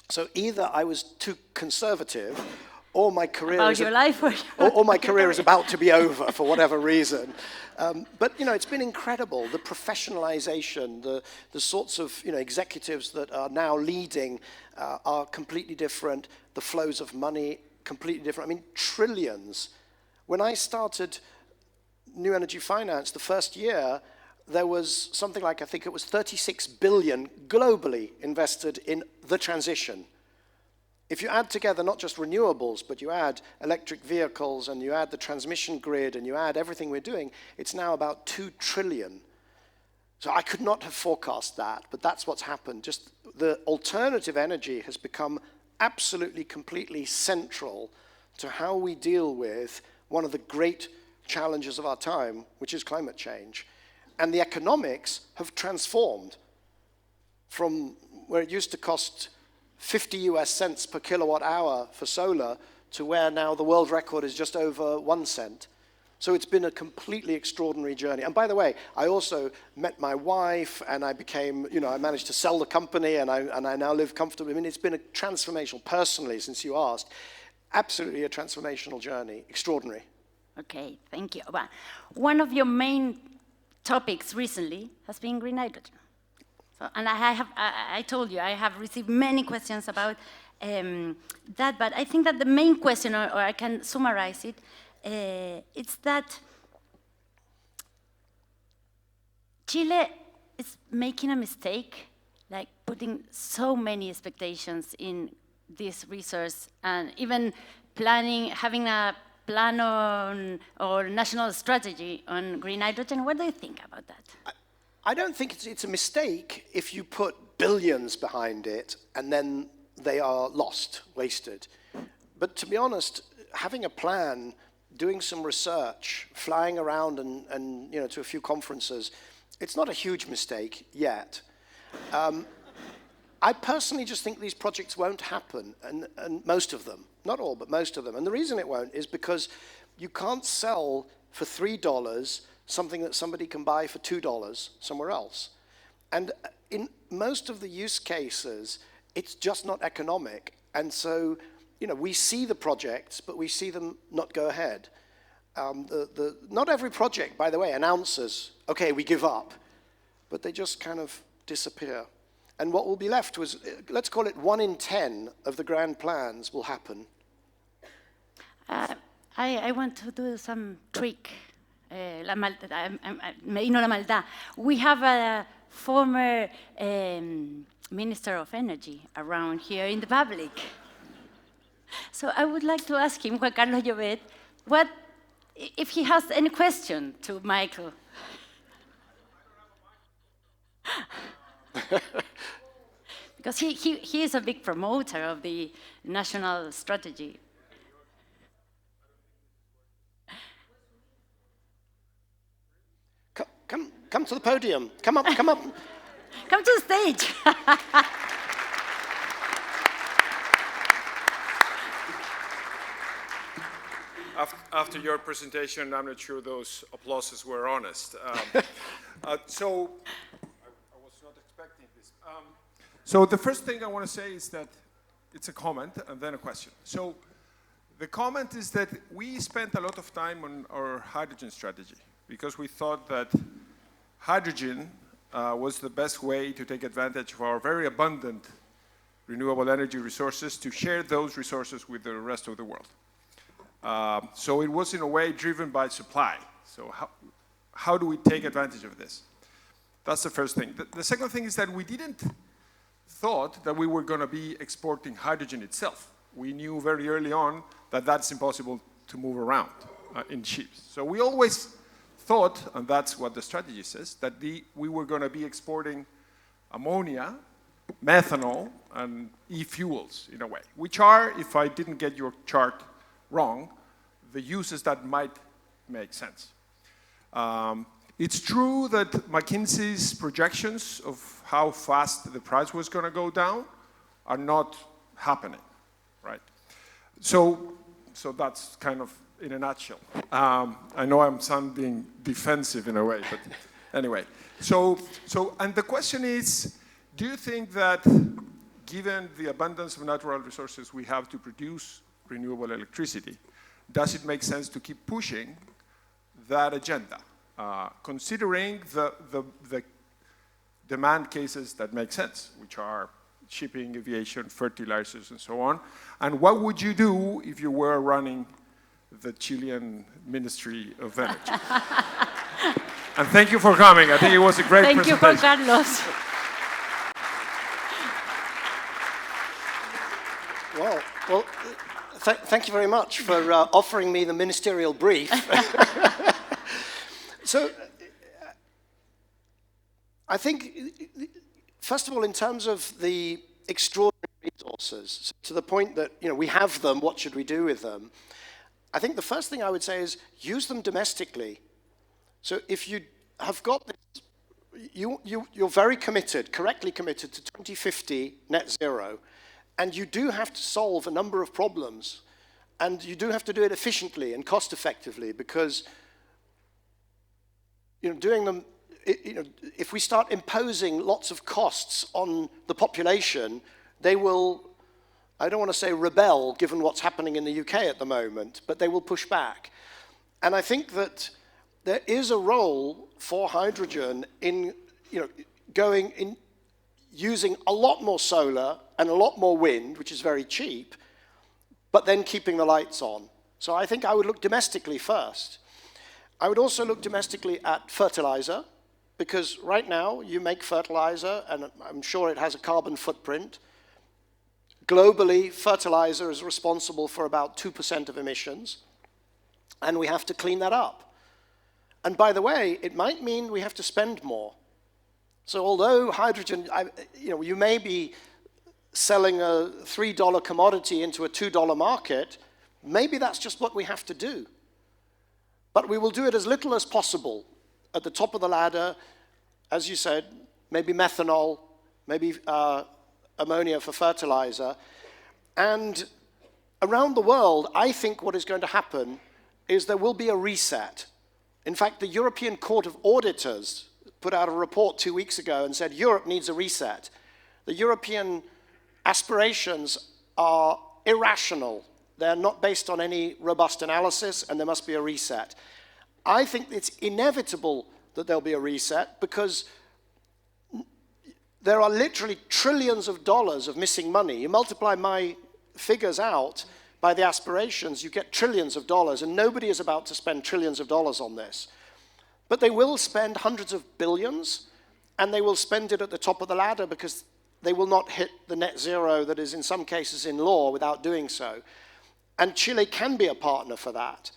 So either I was too conservative, or my career or my career is about to be over for whatever reason. But it's been incredible. The professionalization, the sorts of executives that are now leading are completely different. The flows of money completely different. I mean, trillions. When I started New Energy Finance, the first year, there was something like, I think it was 36 billion globally invested in the transition. If you add together not just renewables, but you add electric vehicles and you add the transmission grid and you add everything we're doing, it's now about 2 trillion. So I could not have forecast that, but that's what's happened. Just the alternative energy has become absolutely, completely central to how we deal with one of the great challenges of our time, which is climate change. And the economics have transformed from where it used to cost 50 US cents per kilowatt hour for solar to where now the world record is just over 1 cent. So it's been a completely extraordinary journey. And by the way, I also met my wife and I became, I managed to sell the company and I now live comfortably. I mean, it's been a transformational, personally, since you asked, absolutely a transformational journey, extraordinary. Okay, thank you. Well, one of your main topics recently has been green hydrogen. So, and I told you, I have received many questions about that, but I think that the main question, or I can summarize it, it's that Chile is making a mistake, like putting so many expectations in this resource, and even having a plan on, or national strategy on green hydrogen. What do you think about that? I don't think it's a mistake if you put billions behind it and then they are lost, wasted. But to be honest, having a plan, doing some research, flying around and to a few conferences, it's not a huge mistake yet. I personally just think these projects won't happen, and most of them, not all, but most of them. And the reason it won't is because you can't sell for $3 something that somebody can buy for $2 somewhere else. And in most of the use cases, it's just not economic. And so, we see the projects, but we see them not go ahead. Not every project, by the way, announces, okay, we give up, but they just kind of disappear. And what will be left was, let's call it 1 in 10 of the grand plans will happen. I want to do some trick. La maldad. We have a former Minister of Energy around here in the public. So I would like to ask him, Juan Carlos Llobet, if he has any question to Michael. Because he is a big promoter of the national strategy. Come to the podium. Come up. Come to the stage. After your presentation, I'm not sure those applauses were honest. So I was not expecting this. So the first thing I want to say is that it's a comment and then a question. So the comment is that we spent a lot of time on our hydrogen strategy because we thought that hydrogen was the best way to take advantage of our very abundant renewable energy resources, to share those resources with the rest of the world. So it was in a way driven by supply. So how do we take advantage of this? That's the first thing. The second thing is that we didn't thought that we were going to be exporting hydrogen itself. We knew very early on that that's impossible to move around in ships. So we always thought, and that's what the strategy says, that we were going to be exporting ammonia, methanol, and e-fuels in a way, which are, if I didn't get your chart wrong, the uses that might make sense. It's true that McKinsey's projections of how fast the price was going to go down are not happening, right? So that's kind of in a nutshell. I know I'm sounding defensive in a way, but anyway. And the question is, do you think that given the abundance of natural resources we have to produce renewable electricity, does it make sense to keep pushing that agenda, considering the demand cases that make sense, which are shipping, aviation, fertilizers, and so on? And what would you do if you were running the Chilean Ministry of Energy? And thank you for coming. I think it was a great presentation. Thank you, Juan Carlos. Well, thank you very much for offering me the ministerial brief. So, I think, first of all, in terms of the extraordinary resources, to the point that we have them, what should we do with them? I think the first thing I would say is use them domestically. So if you have got this, you're very committed, correctly committed to 2050 net zero, and you do have to solve a number of problems, and you do have to do it efficiently and cost effectively, because doing them, if we start imposing lots of costs on the population, they will, I don't want to say rebel, given what's happening in the UK at the moment, but they will push back. And I think that there is a role for hydrogen in, going in, using a lot more solar and a lot more wind, which is very cheap, but then keeping the lights on. So I think I would look domestically first. I would also look domestically at fertilizer, because right now you make fertilizer, and I'm sure it has a carbon footprint. Globally, fertilizer is responsible for about 2% of emissions, and we have to clean that up. And by the way, it might mean we have to spend more. So although hydrogen, you may be selling a $3 commodity into a $2 market, maybe that's just what we have to do. But we will do it as little as possible. At the top of the ladder, as you said, maybe methanol, maybe ammonia for fertilizer. And around the world, I think what is going to happen is there will be a reset. In fact, the European Court of Auditors put out a report 2 weeks ago and said Europe needs a reset. The European aspirations are irrational. They're not based on any robust analysis, and there must be a reset. I think it's inevitable that there'll be a reset because there are literally trillions of dollars of missing money. You multiply my figures out by the aspirations, you get trillions of dollars, and nobody is about to spend trillions of dollars on this. But they will spend hundreds of billions, and they will spend it at the top of the ladder because they will not hit the net zero that is in some cases in law without doing so. And Chile can be a partner for that.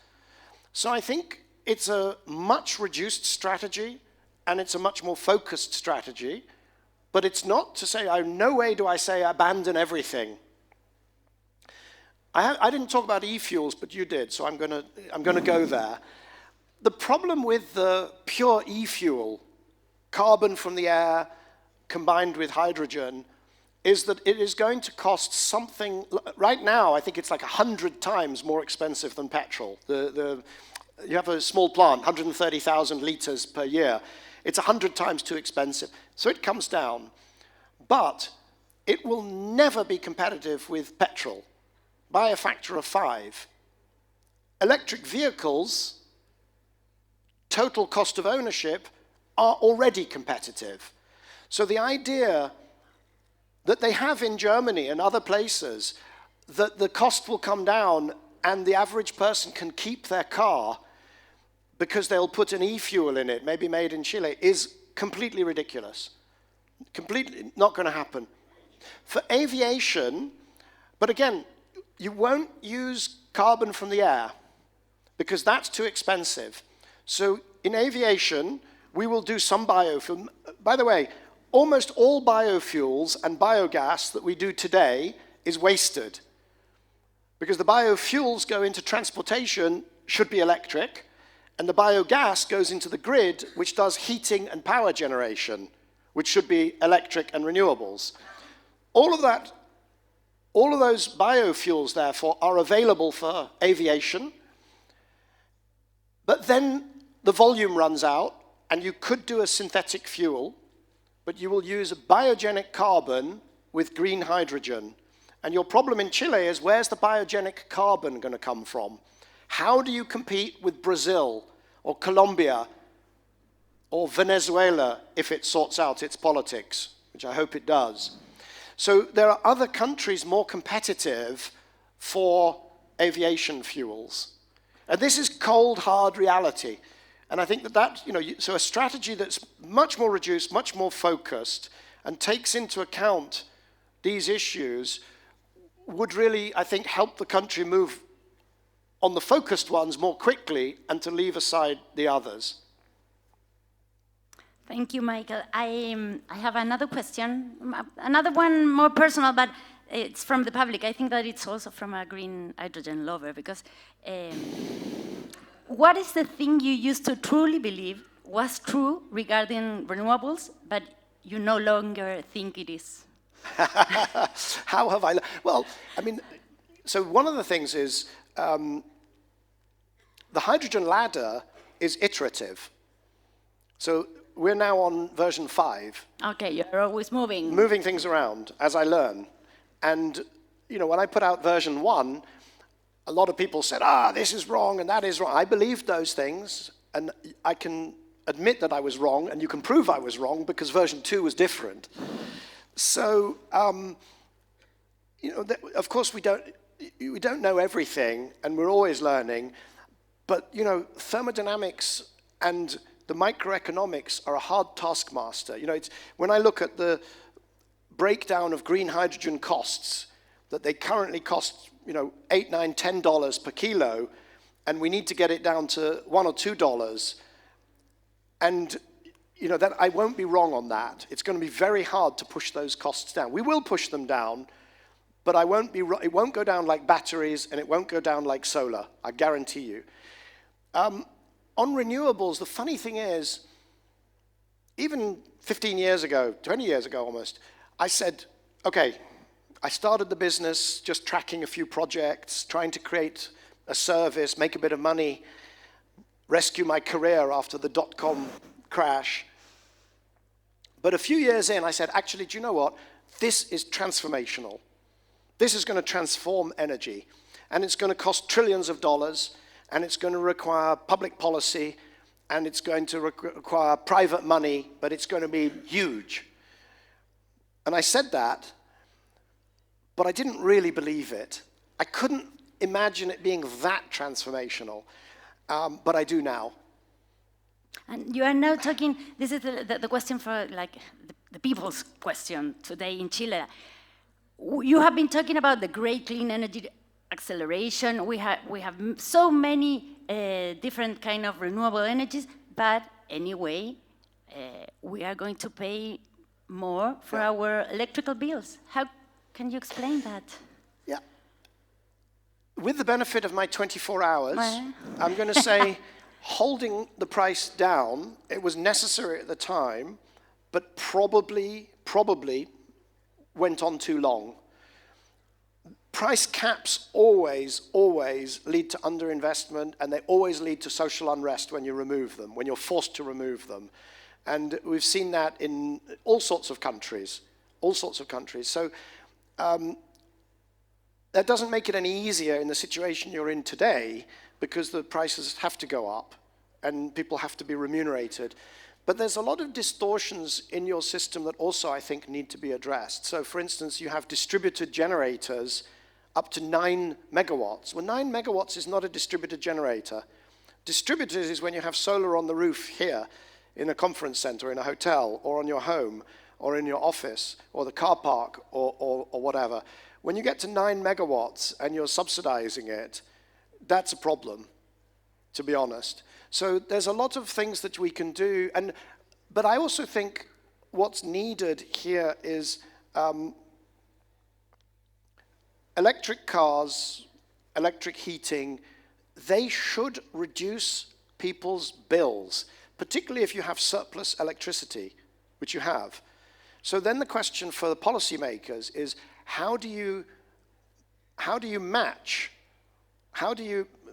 So I think it's a much reduced strategy, and it's a much more focused strategy, but it's not to say, no way do I say abandon everything. I didn't talk about e-fuels, but you did, so I'm going to go there. The problem with the pure e-fuel, carbon from the air combined with hydrogen, is that it is going to cost something, right now I think it's like 100 times more expensive than petrol. You have a small plant, 130,000 liters per year. It's 100 times too expensive, so it comes down. But it will never be competitive with petrol by a factor of 5. Electric vehicles, total cost of ownership, are already competitive. So the idea that they have in Germany and other places that the cost will come down and the average person can keep their car because they'll put an e-fuel in it, maybe made in Chile, is completely ridiculous. Completely not going to happen. For aviation, but again, you won't use carbon from the air because that's too expensive. So in aviation, we will do some biofuel. By the way, almost all biofuels and biogas that we do today is wasted because the biofuels go into transportation, should be electric, and the biogas goes into the grid, which does heating and power generation, which should be electric and renewables. All of those biofuels, therefore, are available for aviation, but then the volume runs out, and you could do a synthetic fuel, but you will use a biogenic carbon with green hydrogen. And your problem in Chile is, where's the biogenic carbon going to come from? How do you compete with Brazil or Colombia or Venezuela if it sorts out its politics, which I hope it does? So there are other countries more competitive for aviation fuels. And this is cold, hard reality. And I think so a strategy that's much more reduced, much more focused, and takes into account these issues would really, I think, help the country move on the focused ones more quickly and to leave aside the others. Thank you, Michael. I have another question, another one more personal, but it's from the public. I think that it's also from a green hydrogen lover, because what is the thing you used to truly believe was true regarding renewables, but you no longer think it is? How have I? Well, I mean, so one of the things is the hydrogen ladder is iterative. So we're now on version 5. Okay, you're always moving. Moving things around as I learn. And, when I put out version 1, a lot of people said, this is wrong and that is wrong. I believed those things, and I can admit that I was wrong, and you can prove I was wrong because version 2 was different. So, of course we don't know everything, and we're always learning, but, thermodynamics and the microeconomics are a hard taskmaster. When I look at the breakdown of green hydrogen costs, that they currently cost, $8, $9, $10 per kilo, and we need to get it down to $1 or $2. And, that I won't be wrong on that. It's going to be very hard to push those costs down. We will push them down, but it won't go down like batteries, and it won't go down like solar, I guarantee you. On renewables, the funny thing is, even 15 years ago, 20 years ago almost, I said, okay, I started the business just tracking a few projects, trying to create a service, make a bit of money, rescue my career after the dot-com crash. But a few years in, I said, actually, do you know what? This is transformational. This is going to transform energy, and it's going to cost trillions of dollars, and it's going to require public policy, and it's going to require private money, but it's going to be huge. And I said that, but I didn't really believe it. I couldn't imagine it being that transformational, but I do now. And you are now talking, this is the question for the people's question today in Chile. You have been talking about the great clean energy acceleration. We have so many different kind of renewable energies, but anyway, we are going to pay more for our electrical bills. How can you explain that? Yeah. With the benefit of my 24 hours, I'm going to say holding the price down, it was necessary at the time, but probably went on too long. Price caps always lead to underinvestment, and they always lead to social unrest when you remove them, when you're forced to remove them. And we've seen that in all sorts of countries. So that doesn't make it any easier in the situation you're in today, because the prices have to go up and people have to be remunerated. But there's a lot of distortions in your system that also, I think, need to be addressed. So, for instance, you have distributed generators up to 9 megawatts. Well, 9 megawatts is not a distributed generator. Distributed is when you have solar on the roof here, in a conference center, in a hotel, or on your home, or in your office, or the car park, or whatever. When you get to 9 megawatts and you're subsidizing it, that's a problem, to be honest. So there's a lot of things that we can do, but I also think what's needed here is electric cars, electric heating, they should reduce people's bills, particularly if you have surplus electricity, which you have. So then the question for the policymakers is, how do you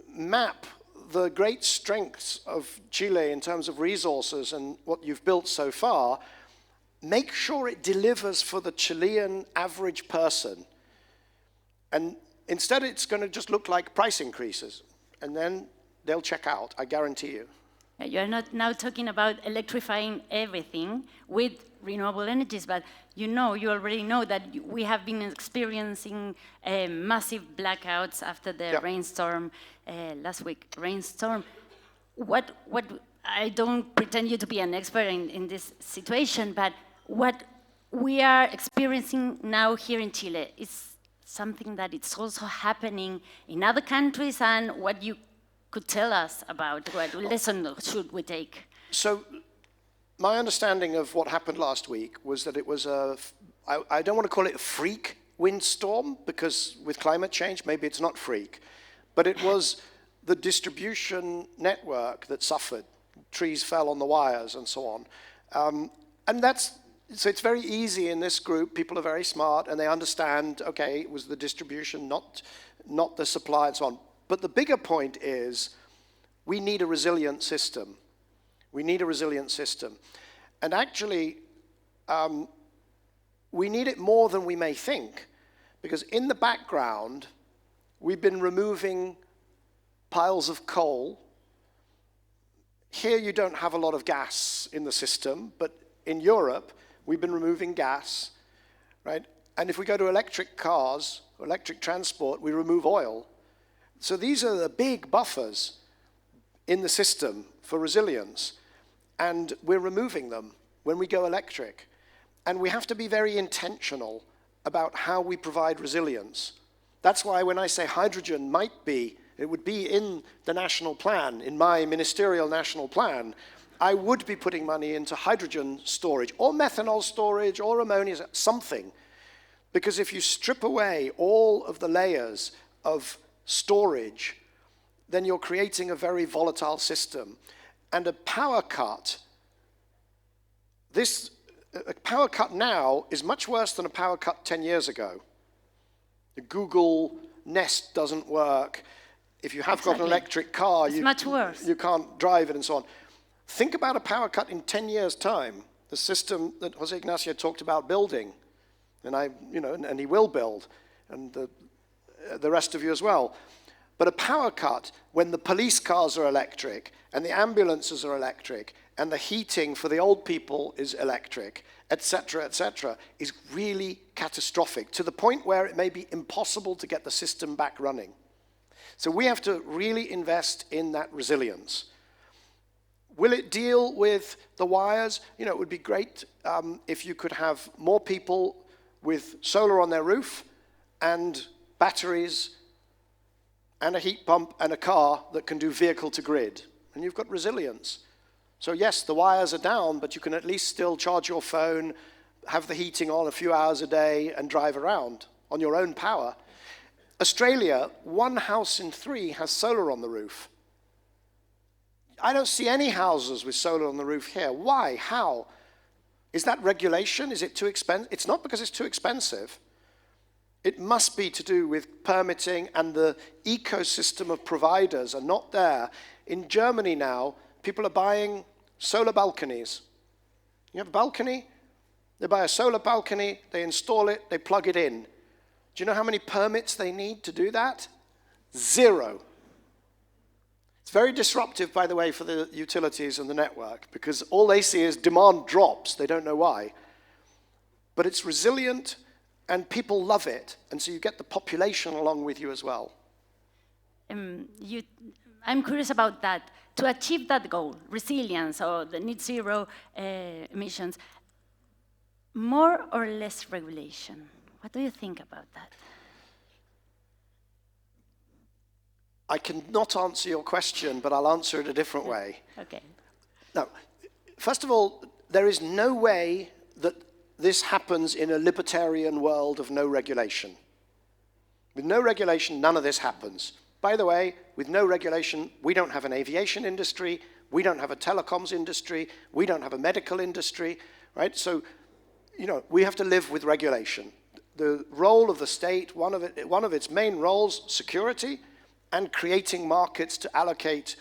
map the great strengths of Chile in terms of resources and what you've built so far, make sure it delivers for the Chilean average person. And instead it's going to just look like price increases, and then they'll check out, I guarantee you. You're not now talking about electrifying everything with renewable energies, but you already know that we have been experiencing massive blackouts after the rainstorm, last week, rainstorm. What I don't pretend you to be an expert in this situation, but what we are experiencing now here in Chile is something that it's also happening in other countries, and what you could tell us about, what lesson should we take? So my understanding of what happened last week was that it was I don't want to call it a freak windstorm, because with climate change, maybe it's not freak, but it was the distribution network that suffered. Trees fell on the wires and so on. So it's very easy in this group. People are very smart and they understand, okay, it was the distribution, not the supply and so on. But the bigger point is, we need a resilient system. We need a resilient system. And actually, we need it more than we may think, because in the background, we've been removing piles of coal. Here you don't have a lot of gas in the system, but in Europe, we've been removing gas. right? And if we go to electric cars, or electric transport, we remove oil. So these are the big buffers in the system for resilience, and we're removing them when we go electric. And we have to be very intentional about how we provide resilience. That's why when I say hydrogen might be, it would be in the national plan, in my ministerial national plan, I would be putting money into hydrogen storage, or methanol storage, or ammonia, something. Because if you strip away all of the layers of storage, then you're creating a very volatile system. And a power cut, a power cut now is much worse than a power cut 10 years ago. The Google Nest doesn't work. If you have got an electric car, you can't drive it and so on. Think about a power cut in 10 years' time, the system that José Ignacio talked about building, and he will build, and the rest of you as well. But a power cut, when the police cars are electric, and the ambulances are electric, and the heating for the old people is electric, etc., is really catastrophic, to the point where it may be impossible to get the system back running. So we have to really invest in that resilience. Will it deal with the wires? It would be great if you could have more people with solar on their roof and batteries and a heat pump and a car that can do vehicle to grid. And you've got resilience. So yes, the wires are down, but you can at least still charge your phone, have the heating on a few hours a day, and drive around on your own power. Australia, 1 house in 3 has solar on the roof. I don't see any houses with solar on the roof here. Why? How? Is that regulation? Is it too expensive? It's not because it's too expensive. It must be to do with permitting, and the ecosystem of providers are not there. In Germany now, people are buying solar balconies. You have a balcony? They buy a solar balcony, they install it, they plug it in. Do you know how many permits they need to do that? 0. It's very disruptive, by the way, for the utilities and the network, because all they see is demand drops. They don't know why. But it's resilient, and people love it, and so you get the population along with you as well. I'm curious about that. To achieve that goal, resilience or the net zero emissions, more or less regulation? What do you think about that? I cannot answer your question, but I'll answer it a different way. Okay. Now, first of all, there is no way that this happens in a libertarian world of no regulation. With no regulation, none of this happens. By the way, with no regulation, we don't have an aviation industry, we don't have a telecoms industry, we don't have a medical industry, right? So, we have to live with regulation. The role of the state, one of its main roles, security, and creating markets to allocate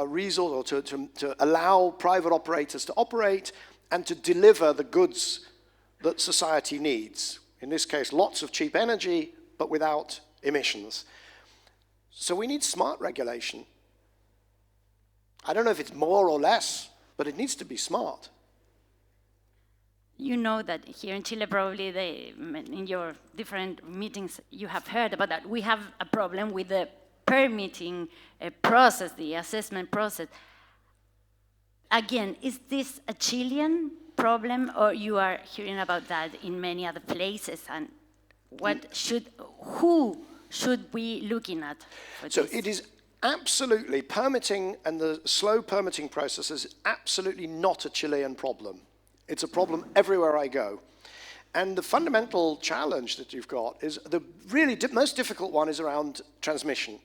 resources, or to allow private operators to operate and to deliver the goods that society needs. In this case, lots of cheap energy, but without emissions. So we need smart regulation. I don't know if it's more or less, but it needs to be smart. You know that here in Chile, probably in your different meetings, you have heard about that. We have a problem with the permitting process, the assessment process. Again, is this a Chilean problem, or you are hearing about that in many other places? And who should we looking at? So it is absolutely, permitting and the slow permitting process is absolutely not a Chilean problem. It's a problem everywhere I go. And the fundamental challenge that you've got is, the really most difficult one is around transmission.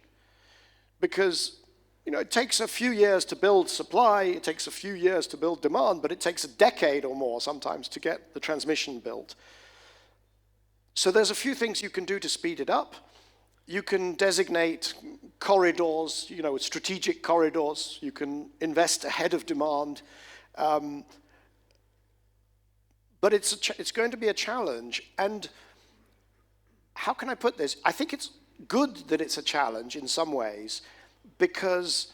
Because, it takes a few years to build supply, it takes a few years to build demand, but it takes a decade or more sometimes to get the transmission built. So there's a few things you can do to speed it up. You can designate corridors, strategic corridors. You can invest ahead of demand. But it's going to be a challenge. And how can I put this? I think it's good that it's a challenge in some ways, because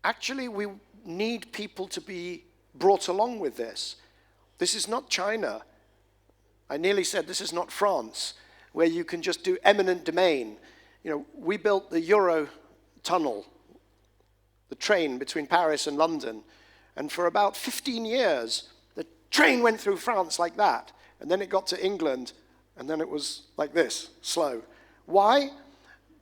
actually we need people to be brought along with this. This is not China. I nearly said this is not France, where you can just do eminent domain. You know, we built the Euro tunnel, the train between Paris and London, and for about 15 years, the train went through France like that, and then it got to England, and then it was like this, slow. Why?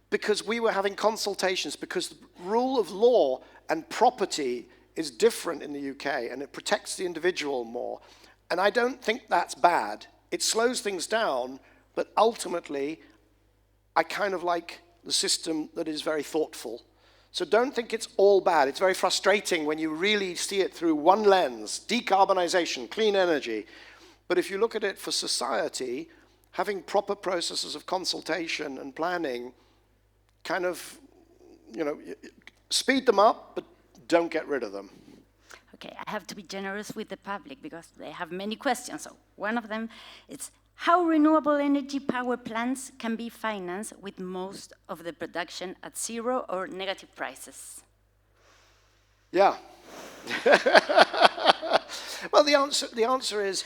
Because we were having consultations, because the rule of law and property is different in the UK, and it protects the individual more. And I don't think that's bad. It slows things down, but ultimately, I kind of like the system that is very thoughtful. So don't think it's all bad. It's very frustrating when you really see it through one lens, decarbonization, clean energy. But if you look at it for society, having proper processes of consultation and planning kind of, you know, speed them up, but don't get rid of them. Okay, I have to be generous with the public because they have many questions. So one of them is how renewable energy power plants can be financed with most of the production at zero or negative prices? Yeah. Well, the answer is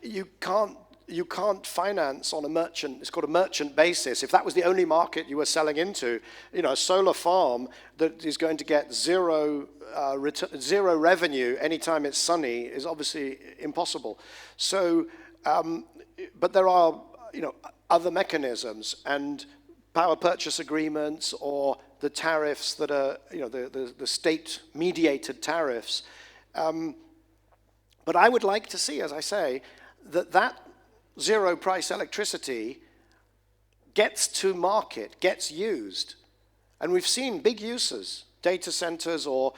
you can't finance on a merchant, it's called a merchant basis. If that was the only market you were selling into, you know, a solar farm that is going to get zero revenue anytime it's sunny is obviously impossible. So, but there are, you know, other mechanisms, and power purchase agreements or the tariffs that are, you know, the state-mediated tariffs. But I would like to see, as I say, that zero-price electricity gets to market, gets used. And we've seen big uses, data centers or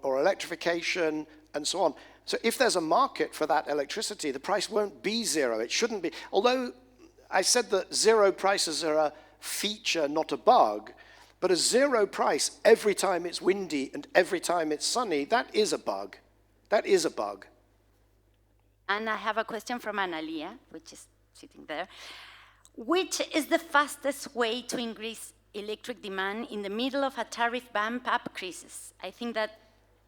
electrification and so on. So if there's a market for that electricity, the price won't be zero. It shouldn't be. Although I said that zero prices are a feature, not a bug, but a zero price every time it's windy and every time it's sunny, that is a bug. That is a bug. And I have a question from Analia, which is sitting there. Which is the fastest way to increase electric demand in the middle of a tariff bump-up crisis? I think that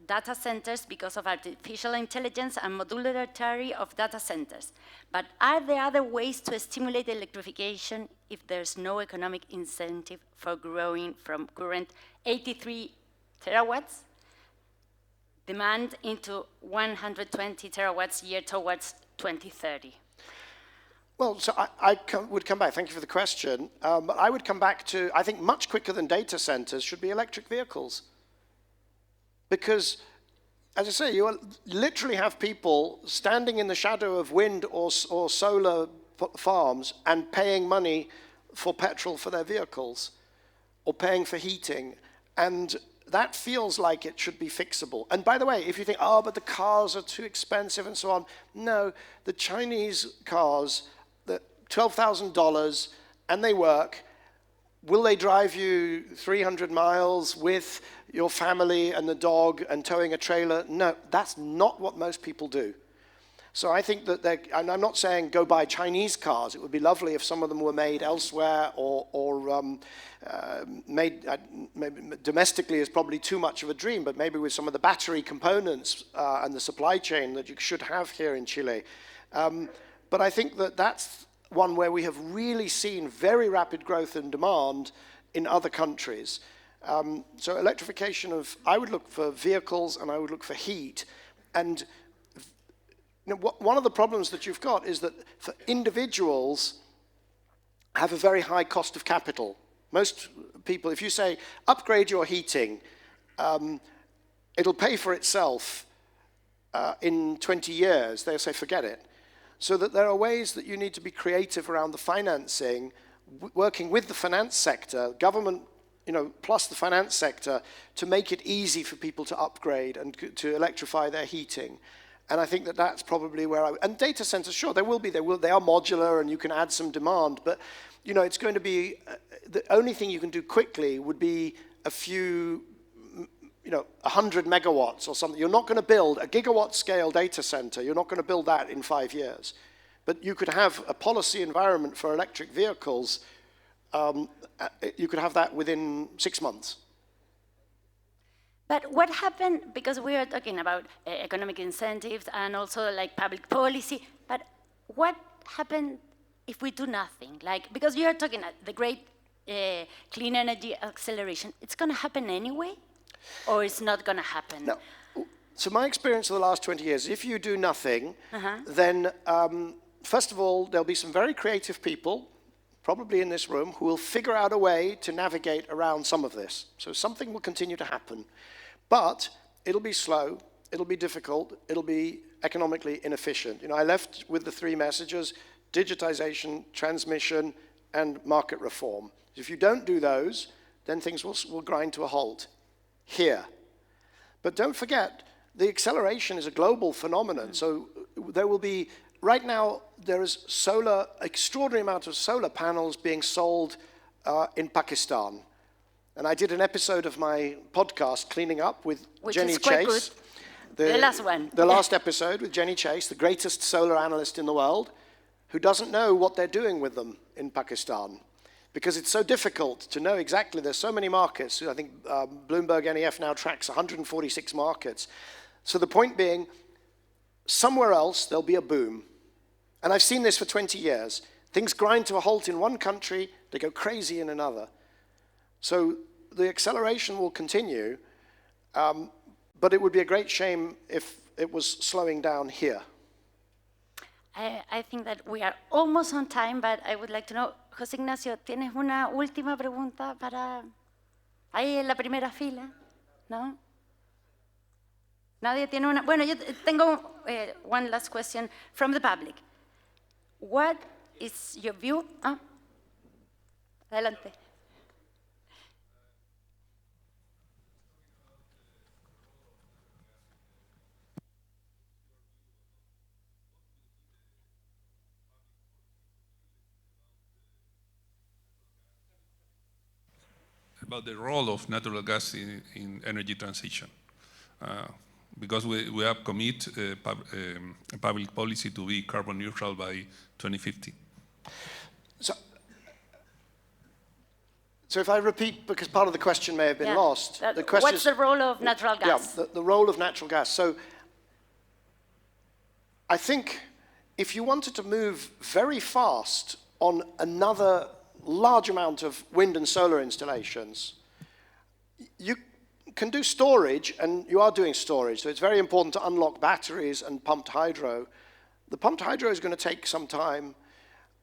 data centers, because of artificial intelligence and modularity of data centers. But are there other ways to stimulate electrification if there's no economic incentive for growing from current 83 terawatts demand into 120 terawatts a year towards 2030? Well, so I would come back, thank you for the question. I would come back to, I think much quicker than data centers should be electric vehicles. Because, as I say, you literally have people standing in the shadow of wind or solar farms and paying money for petrol for their vehicles or paying for heating. And that feels like it should be fixable. And by the way, if you think, oh, but the cars are too expensive and so on, no, the Chinese cars, $12,000, and they work. Will they drive you 300 miles with your family and the dog and towing a trailer? No, that's not what most people do. So I think that and I'm not saying go buy Chinese cars. It would be lovely if some of them were made elsewhere or made maybe domestically is probably too much of a dream, but maybe with some of the battery components and the supply chain that you should have here in Chile. But I think that that's one where we have really seen very rapid growth in demand in other countries. So electrification I would look for vehicles and I would look for heat. And you know, one of the problems that you've got is that for individuals have a very high cost of capital. Most people, if you say, upgrade your heating, it'll pay for itself in 20 years, they'll say, forget it. So that there are ways that you need to be creative around the financing, working with the finance sector, government, you know, plus the finance sector, to make it easy for people to upgrade and to electrify their heating. And I think that that's probably where and data centers, sure, they are modular and you can add some demand, but, you know, it's going to be, the only thing you can do quickly would be a few, you know, 100 megawatts or something. You're not going to build a gigawatt scale data center. You're not going to build that in 5 years. But you could have a policy environment for electric vehicles. You could have that within 6 months. But what happened, because we are talking about economic incentives and also like public policy, but what happened if we do nothing? Like, because you are talking the great clean energy acceleration, it's going to happen anyway, or it's not going to happen? No. So my experience of the last 20 years, if you do nothing, then first of all, there'll be some very creative people, probably in this room, who will figure out a way to navigate around some of this. So something will continue to happen. But it'll be slow, it'll be difficult, it'll be economically inefficient. You know, I left with the three messages: digitization, transmission, and market reform. If you don't do those, then things will grind to a halt here. But don't forget, the acceleration is a global phenomenon. So there will be, right now, there is extraordinary amount of solar panels being sold in Pakistan. And I did an episode of my podcast, Cleaning Up, with Jenny Chase. The last one. The last episode with Jenny Chase, the greatest solar analyst in the world, who doesn't know what they're doing with them in Pakistan. Because it's so difficult to know exactly. There's so many markets. I think Bloomberg NEF now tracks 146 markets. So the point being, somewhere else there'll be a boom. And I've seen this for 20 years. Things grind to a halt in one country, they go crazy in another. So the acceleration will continue, but it would be a great shame if it was slowing down here. I think that we are almost on time, but I would like to know, José Ignacio, ¿tienes una última pregunta para ahí en la primera fila? ¿No? Nadie tiene una. Bueno, yo tengo one last question from the public. What is your view? Adelante. About the role of natural gas in energy transition. Because we have committed public policy to be carbon neutral by 2050. So if I repeat, because part of the question may have been lost. The question what's the role of natural gas? Yeah, the role of natural gas. So I think if you wanted to move very fast on another large amount of wind and solar installations, you can do storage, and you are doing storage, so it's very important to unlock batteries and pumped hydro. The pumped hydro is going to take some time.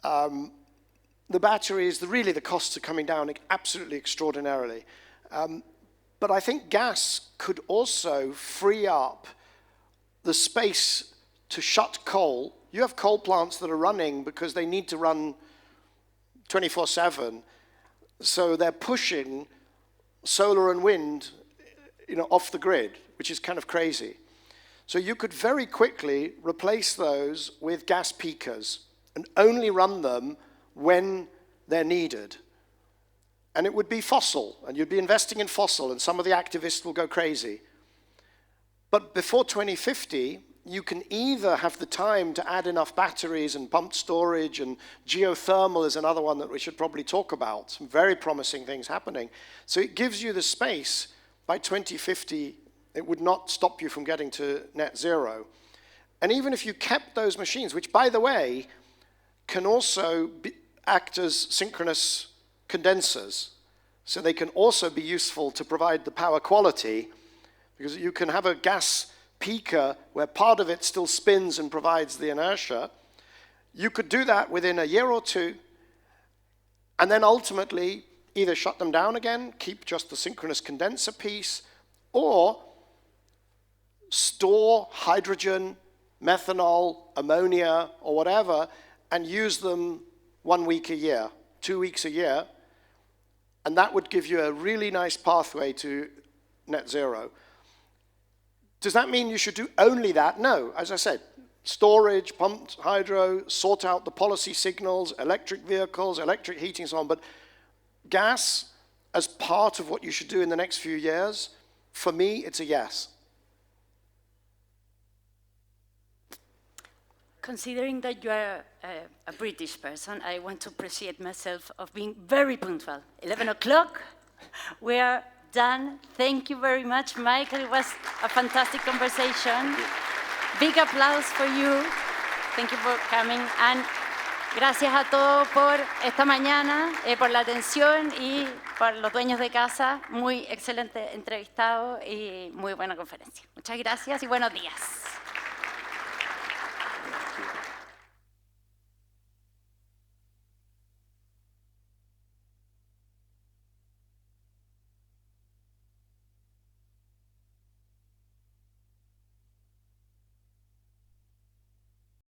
The batteries, really the costs are coming down absolutely extraordinarily. But I think gas could also free up the space to shut coal. You have coal plants that are running because they need to run 24/7, so they're pushing solar and wind, off the grid, which is kind of crazy. So you could very quickly replace those with gas peakers and only run them when they're needed. And it would be fossil, and you'd be investing in fossil, and some of the activists will go crazy. But before 2050, you can either have the time to add enough batteries and pumped storage, and geothermal is another one that we should probably talk about. Some very promising things happening. So it gives you the space. By 2050, it would not stop you from getting to net zero. And even if you kept those machines, which, by the way, can also act as synchronous condensers, so they can also be useful to provide the power quality, because you can have a gas peaker where part of it still spins and provides the inertia. You could do that within a year or two, and then ultimately either shut them down again, keep just the synchronous condenser piece, or store hydrogen, methanol, ammonia, or whatever, and use them 1 week a year, 2 weeks a year, and that would give you a really nice pathway to net zero. Does that mean you should do only that? No, as I said, storage, pumped hydro, sort out the policy signals, electric vehicles, electric heating, and so on. But gas, as part of what you should do in the next few years, for me, it's a yes. Considering that you are a British person, I want to appreciate myself of being very punctual. 11 o'clock, we are done. Thank you very much, Michael. It was a fantastic conversation. Big applause for you. Thank you for coming. And gracias a todos por esta mañana, por la atención y por los dueños de casa. Muy excelente entrevistado y muy buena conferencia. Muchas gracias y buenos días.